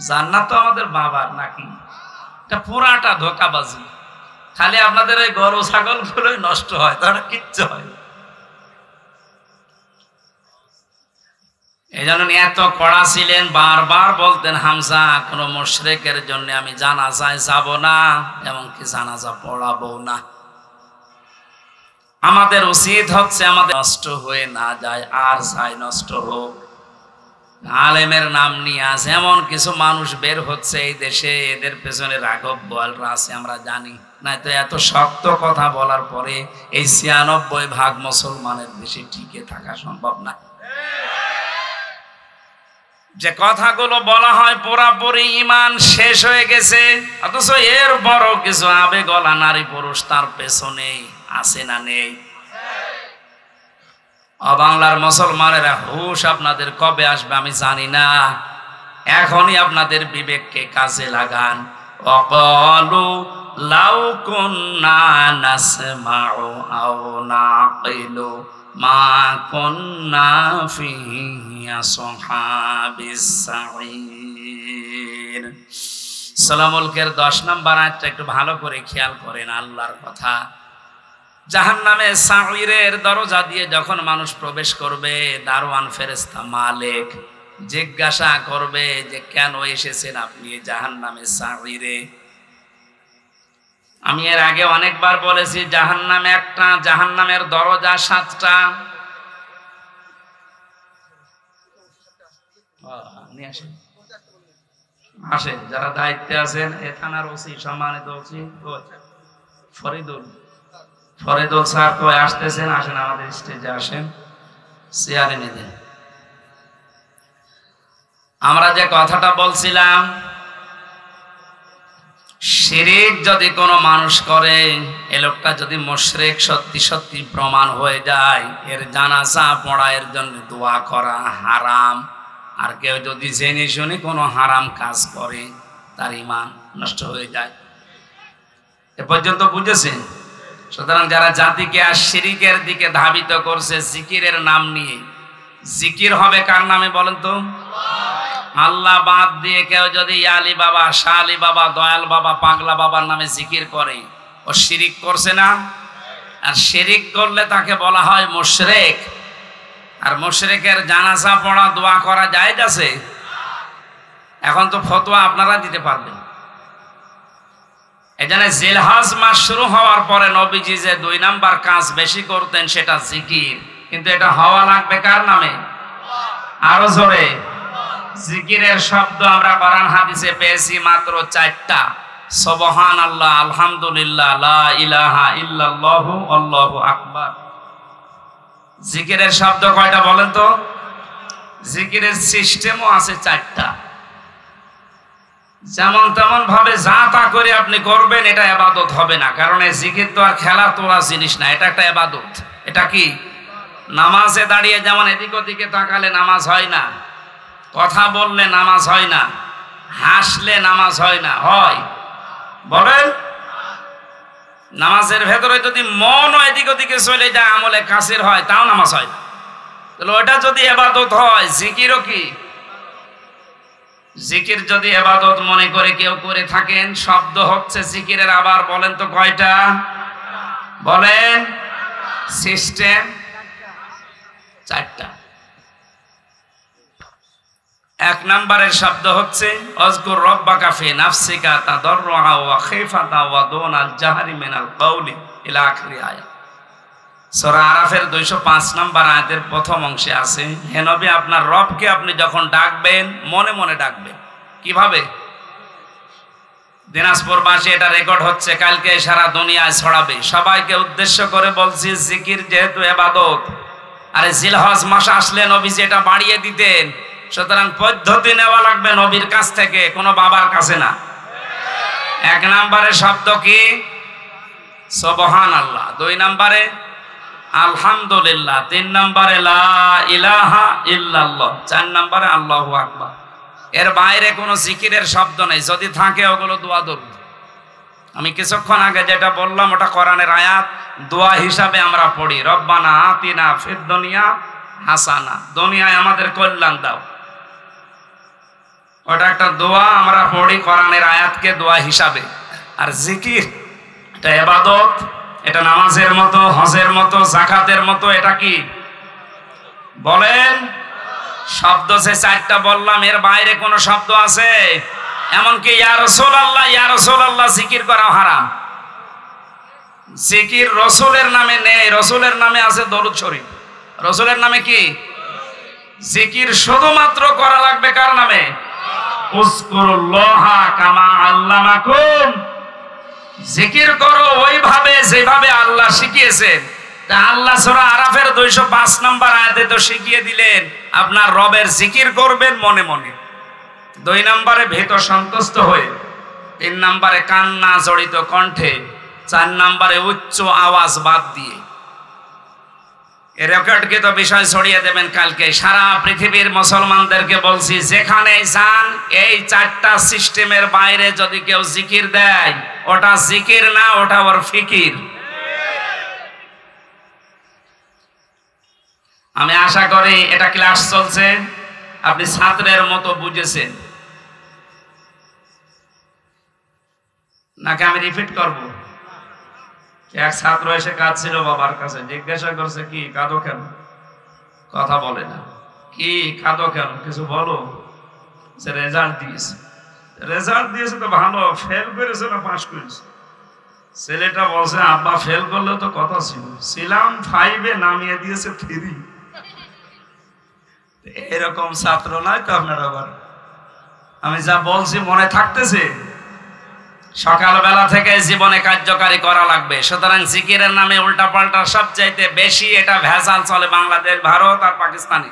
জান্নাত তো আমাদের বাবার নাকি? এটা পুরাটা ধোঁকাবাজি। খালি আপনাদের ওই গরু ছাগল গুলোই নষ্ট হয়, তারা কিচ্ছু হয়। এই জন্য এত কড়া ছিলেন, বারবার বলতেন হামজা কোন মুশরিকের জন্য আমি জানাজায় যাব না, এমনকি জানাজা পড়াবো না। আমাদের উচিত হচ্ছে আমাদের নষ্ট হয়ে না যায়, আর চাই নষ্ট হোক। আলেমের নাম নিয়ে আছে এমন কিছু মানুষ বের হচ্ছে এই দেশে, এদের পেছনে রাঘব বোয়ালরা আছে আমরা জানি, নয়তো এত শক্ত কথা বলার পরে এই ৯৬% মুসলমানের দেশে টিকে থাকা সম্ভব না। যে কথাগুলো বলা হয় পুরাপুরি ইমান শেষ হয়ে গেছে, অথচ এর বড় কিছু আবেগলা নারী পুরুষ তার পেছনে আছে না নেই? বাংলার মুসলমানেরা হুশ আপনাদের কবে আসবে আমি জানি না, এখনই আপনাদের বিবেককে কাজে লাগান। ওয়াকালু লাউ কুন্না নাসমাউ আও নাকিলু মা কুন্না ফি আসহাবিস সাঈর। সূরা মুলকের 10 নম্বর আয়াতটা একটু ভালো করে খেয়াল করেন, আল্লাহর কথা। জাহান্নামে সাঈরের দরজা দিয়ে যখন মানুষ প্রবেশ করবে, দারওয়ান ফেরেশতা মালিক জিজ্ঞাসা করবে যে কেন এসেছেন আপনি জাহান্নামে সাঈরে। আমি এর আগে অনেকবার বলেছি জাহান্নামে একটা, জাহান্নামের দরজা 7টা। নিয়ে আসেন, আসেন যারা দায়িত্বে আছেন, এ থানার ওসি সম্মানিত ওসি ফরিদুল স্যার তো আসতেছেন, আসেন আমাদের স্টেজে আসেন, চেয়ারে নিয়ে। আমরা যে কথাটা বলছিলাম, শিরিক যদি কোনো মানুষ করে, এ লোকটা যদি মুশরিক সত্যি সত্যি প্রমাণ হয়ে যায়, এর জানাজা পড়া, এর জন্য দোয়া করা হারাম। আর কেউ যদি জেনে শুনে কোনো হারাম কাজ করে, তার ঈমান নষ্ট হয়ে যায়। এ পর্যন্ত বুঝেছেন? সুতরাং যারা জাতিকে আর শিরিকের দিকে ধাবিত করছে জিকিরের নাম নিয়ে, জিকির হবে কার নামে বলেন তো? আল্লাহ বাদ দিয়ে কেউ যদি আলী বাবা, শাহ আলী বাবা, দয়াল বাবা, পাগলা বাবার নামে জিকির করে, ও শিরিক করছে না? আর শিরিক করলে তাকে বলা হয় মুশরিক। আর মুশরিকের জানাজা পড়া, দোয়া করা জায়েজ আছে? এখন তো ফতোয়া আপনারা দিতে পারবেন। এই জন্য জিলহজ মাস শুরু হওয়ার পরে নবীজি যে 2 নাম্বার কাজ বেশি করতেন সেটা জিকির, কিন্তু এটা হওয়া লাগবে কার নামে? আরো জোরে। জিকিরের শব্দ আমরা কোরআন হাদিসে পেয়েছি মাত্র 4টা, সুবহানাল্লাহ, আলহামদুলিল্লাহ, লা ইলাহা ইল্লাল্লাহু, আল্লাহু আকবার। জিকিরের শব্দ কয়টা বলেন তো? জিকিরের সিস্টেমও আছে 4টা। যেমন তেমন ভাবে যা তা করে আপনি করবেন, এটা ইবাদত হবে না। কারণ এই জিকির তো আর খেলা তোলা জিনিস না, এটা একটা ইবাদত। এটা কি? নামাজে দাঁড়িয়ে যেমন এদিক ওদিকে তাকালে নামাজ হয় না, কথা বললে নামাজ হয় না, হাসলে নামাজ হয় না, হয়? বলেন। নামাজের ভেতরে যদি মনও এদিক ওদিকে চলে যায়, আমলে কাসির হয়, তাও নামাজ হয়। তাহলে ওটা যদি ইবাদত হয়, জিকিরও কি? জিকির যদি ইবাদত মনে করে কেউ করে থাকেন, শব্দ হচ্ছে জিকিরের, আবার বলেন তো কয়টা? বলেন। সিস্টেম 4টা। 1 নম্বরের শব্দ হচ্ছে আযকুর রাব্বাকা ফি নাফসিকা তাদাররুআ ওয়া খিফাতা ওয়া দুনাল জাহরি মিনাল কওলি ইলা আখিরি আয়াত। সূরা আরাফের 205 নম্বর আয়াতের প্রথম অংশে আছে, হে নবী আপনার রবকে আপনি যখন ডাকবেন মনে মনে ডাকবেন। কিভাবে? দিনাজপুরবাসী এটা রেকর্ড হচ্ছে, কালকে সারা দুনিয়ায় ছড়াবে। সবাইকে উদ্দেশ্য করে বলছি, জিকির যেহেতু ইবাদত, আরে জিলহজ মাস আসলে নবীজি এটা বাড়িয়ে দিতেন। সুতরাং পদ্ধতি নেওয়া লাগবে নবীর কাছ থেকে, কোনো বাবার কাছে না। 1 নম্বরে শব্দ কি? সুবহানাল্লাহ। 2 নম্বরে আলহামদুলিল্লাহ। 3 নম্বরে লা ইলাহা ইল্লাল্লাহ। 4 নম্বরে আল্লাহু আকবার। এর বাইরে কোনো জিকিরের শব্দ নেই, যদি থাকে ওগুলো দোয়া দরুদ। আমি কিছুক্ষণ আগে যেটা বললাম ওটা কোরআনের আয়াত, দোয়া হিসাবে আমরা পড়ি রব্বানা আতিনা ফিদ দুনিয়া হাসানা, দুনিয়ায় আমাদের কল্যাণ দাও। ওটা একটা দোয়া, আমরা পড়ি কোরআনের আয়াতকে দোয়া হিসাবে। আর জিকির এটা ইবাদত, এটা নামাজের মতো, হজের মতো, যাকাতের মতো। এটা কি বলেন? শব্দ যে চারটা বললাম, এর বাইরে কোন শব্দ আছে? এমনকি ইয়া রাসূলুল্লাহ, ইয়া রাসূলুল্লাহ জিকির করা হারাম। জিকির রসুলের নামে নেই, রসুলের নামে আছে দরুদ শরীফ। রসুলের নামে কি জিকির? শুধুমাত্র করা লাগবে কার নামে? উযকুরুল্লাহা কামা আল্লামাকুম। জিকির করো ওইভাবে যেভাবে আল্লাহ শিখিয়েছেন। আল্লাহ সূরা আরাফের 205 নম্বর আয়াতে তো শিখিয়ে দিলেন আপনার রবের জিকির করবেন মনে মনে। 2 নম্বরে ভেতর সন্তুষ্ট হয়ে, 3 নম্বরে কান্না জড়িত কণ্ঠে, 4 নম্বরে উচ্চ আওয়াজ বাদ দিয়ে। এই রেকর্ডকে তো বিষয় ছড়িয়ে দেবেন কালকে। সারা পৃথিবীর মুসলমানদেরকে বলছি, যেখানে যান এই 4টা সিস্টেমের বাইরে যদি কেউ জিকির দেয়, ওটা জিকির না, ওটা ওর ফিকির। আমি আশা করি এটা ক্লাস চলছে, আপনি ছাত্রের মতো বুঝেছেন, নাকি আমি রিপিট করব? এক ছাত্র এসে কাঁদছিল বাবার কাছে, জিজ্ঞাসা করছে কি কাঁদো কেন? কথা বলে না। কি কাঁদো কেন? কিছু বলো। সে রেজাল্ট দিয়েছে। রেজাল্ট দিয়েছে তো ভালো, ফেল করেছে না পাস করেছে? ছেলেটা বলছে আব্বা ফেল করলে তো কথা ছিল, ছিলাম 5-এ, নামিয়ে দিয়েছে 3। এরকম ছাত্র নয় তো আপনার? আবার আমি যা বলছি মনে থাকতেছে? সকালবেলা থেকে জীবনে কার্যকারী করা লাগবে। সুতরাং জিকিরের নামে উল্টাপাল্টা সবচাইতে বেশি এটা ভেজাল চলে বাংলাদেশ, ভারত আর পাকিস্তানে।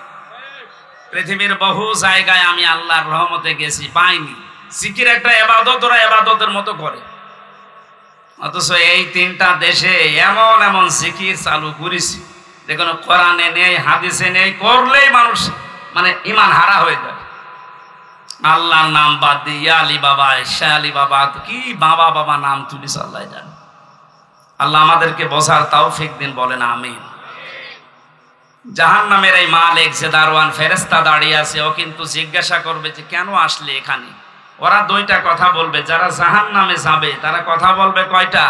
পৃথিবীর বহু জায়গায় আমি আল্লাহর রহমতে গেছি, পাইনি। জিকির একটা ইবাদত, ওরা ইবাদতের মতো করে। অথচ এই 3টা দেশে এমন এমন জিকির চালু করেছি যে কোনো কোরআনে নেই, হাদিসে নেই, করলেই মানুষ মানে ঈমান হারা হয়ে যায়। আল্লাহর নাম বাদ দিয়ে আলী বাবা, শাহ আলী বাবা, কি বাবা বাবা নাম তুলিস আল্লাহ জানে। আল্লাহ আমাদেরকে বোঝার তৌফিক দিন, বলেন আমিন। জাহান্নামের এই মালিক যে দারওয়ান ফেরেশতা দাঁড়িয়ে আছে, ও কিন্তু জিজ্ঞাসা করবে যে কেন আসলে এখানে। ওরা 2টা কথা বলবে। যারা জাহান্নামে যাবে তারা কথা বলবে কয়টা?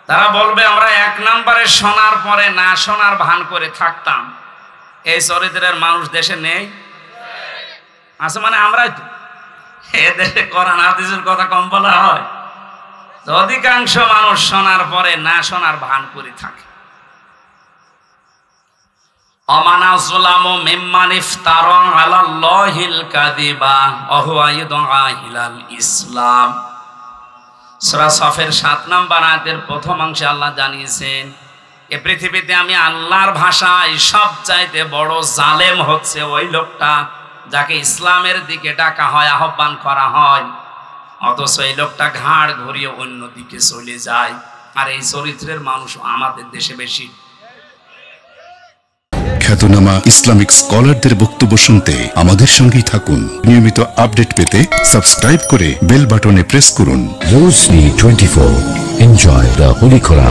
তারা বলবে আমরা 1 নম্বরে শোনার পরে না শোনার ভান করে থাকতাম। এই চরিত্রের মানুষ দেশে নেই? আছে মানে আমরাই তো। এ দেশে কোরআন হাদিসের কথা কম বলা হয়? অধিকাংশ মানুষ শোনার পরে না শোনার ভান করে থাকে। অমানা যুলামু মিম্মান ইফতারা আলাল্লাহিল কাযিবা ওয়া হুয়া ইদআ ইলাল ইসলাম। সূরা সফের 7 নম্বর আয়াতের প্রথম অংশে আল্লাহ জানিয়েছেন, এ পৃথিবীতে আমি আল্লাহর ভাষায় সবচাইতে বড় জালেম হচ্ছে ওই লোকটা যাকে ইসলামের দিকে ডাকা হয়, আহ্বান করা হয়, অথচ এই লোকটা ঘাড় ঘুরিয়ে অন্য দিকে চলে যায়। আর এই চরিত্রের মানুষ আমাদের দেশে বেশি। খ্যাতনামা ইসলামিক স্কলারদের বক্তব্য শুনতে আমাদের সঙ্গেই থাকুন। নিয়মিত আপডেট পেতে সাবস্ক্রাইব করে বেল বাটনে প্রেস করুন। Rosary 24. Enjoy the Holy Quran.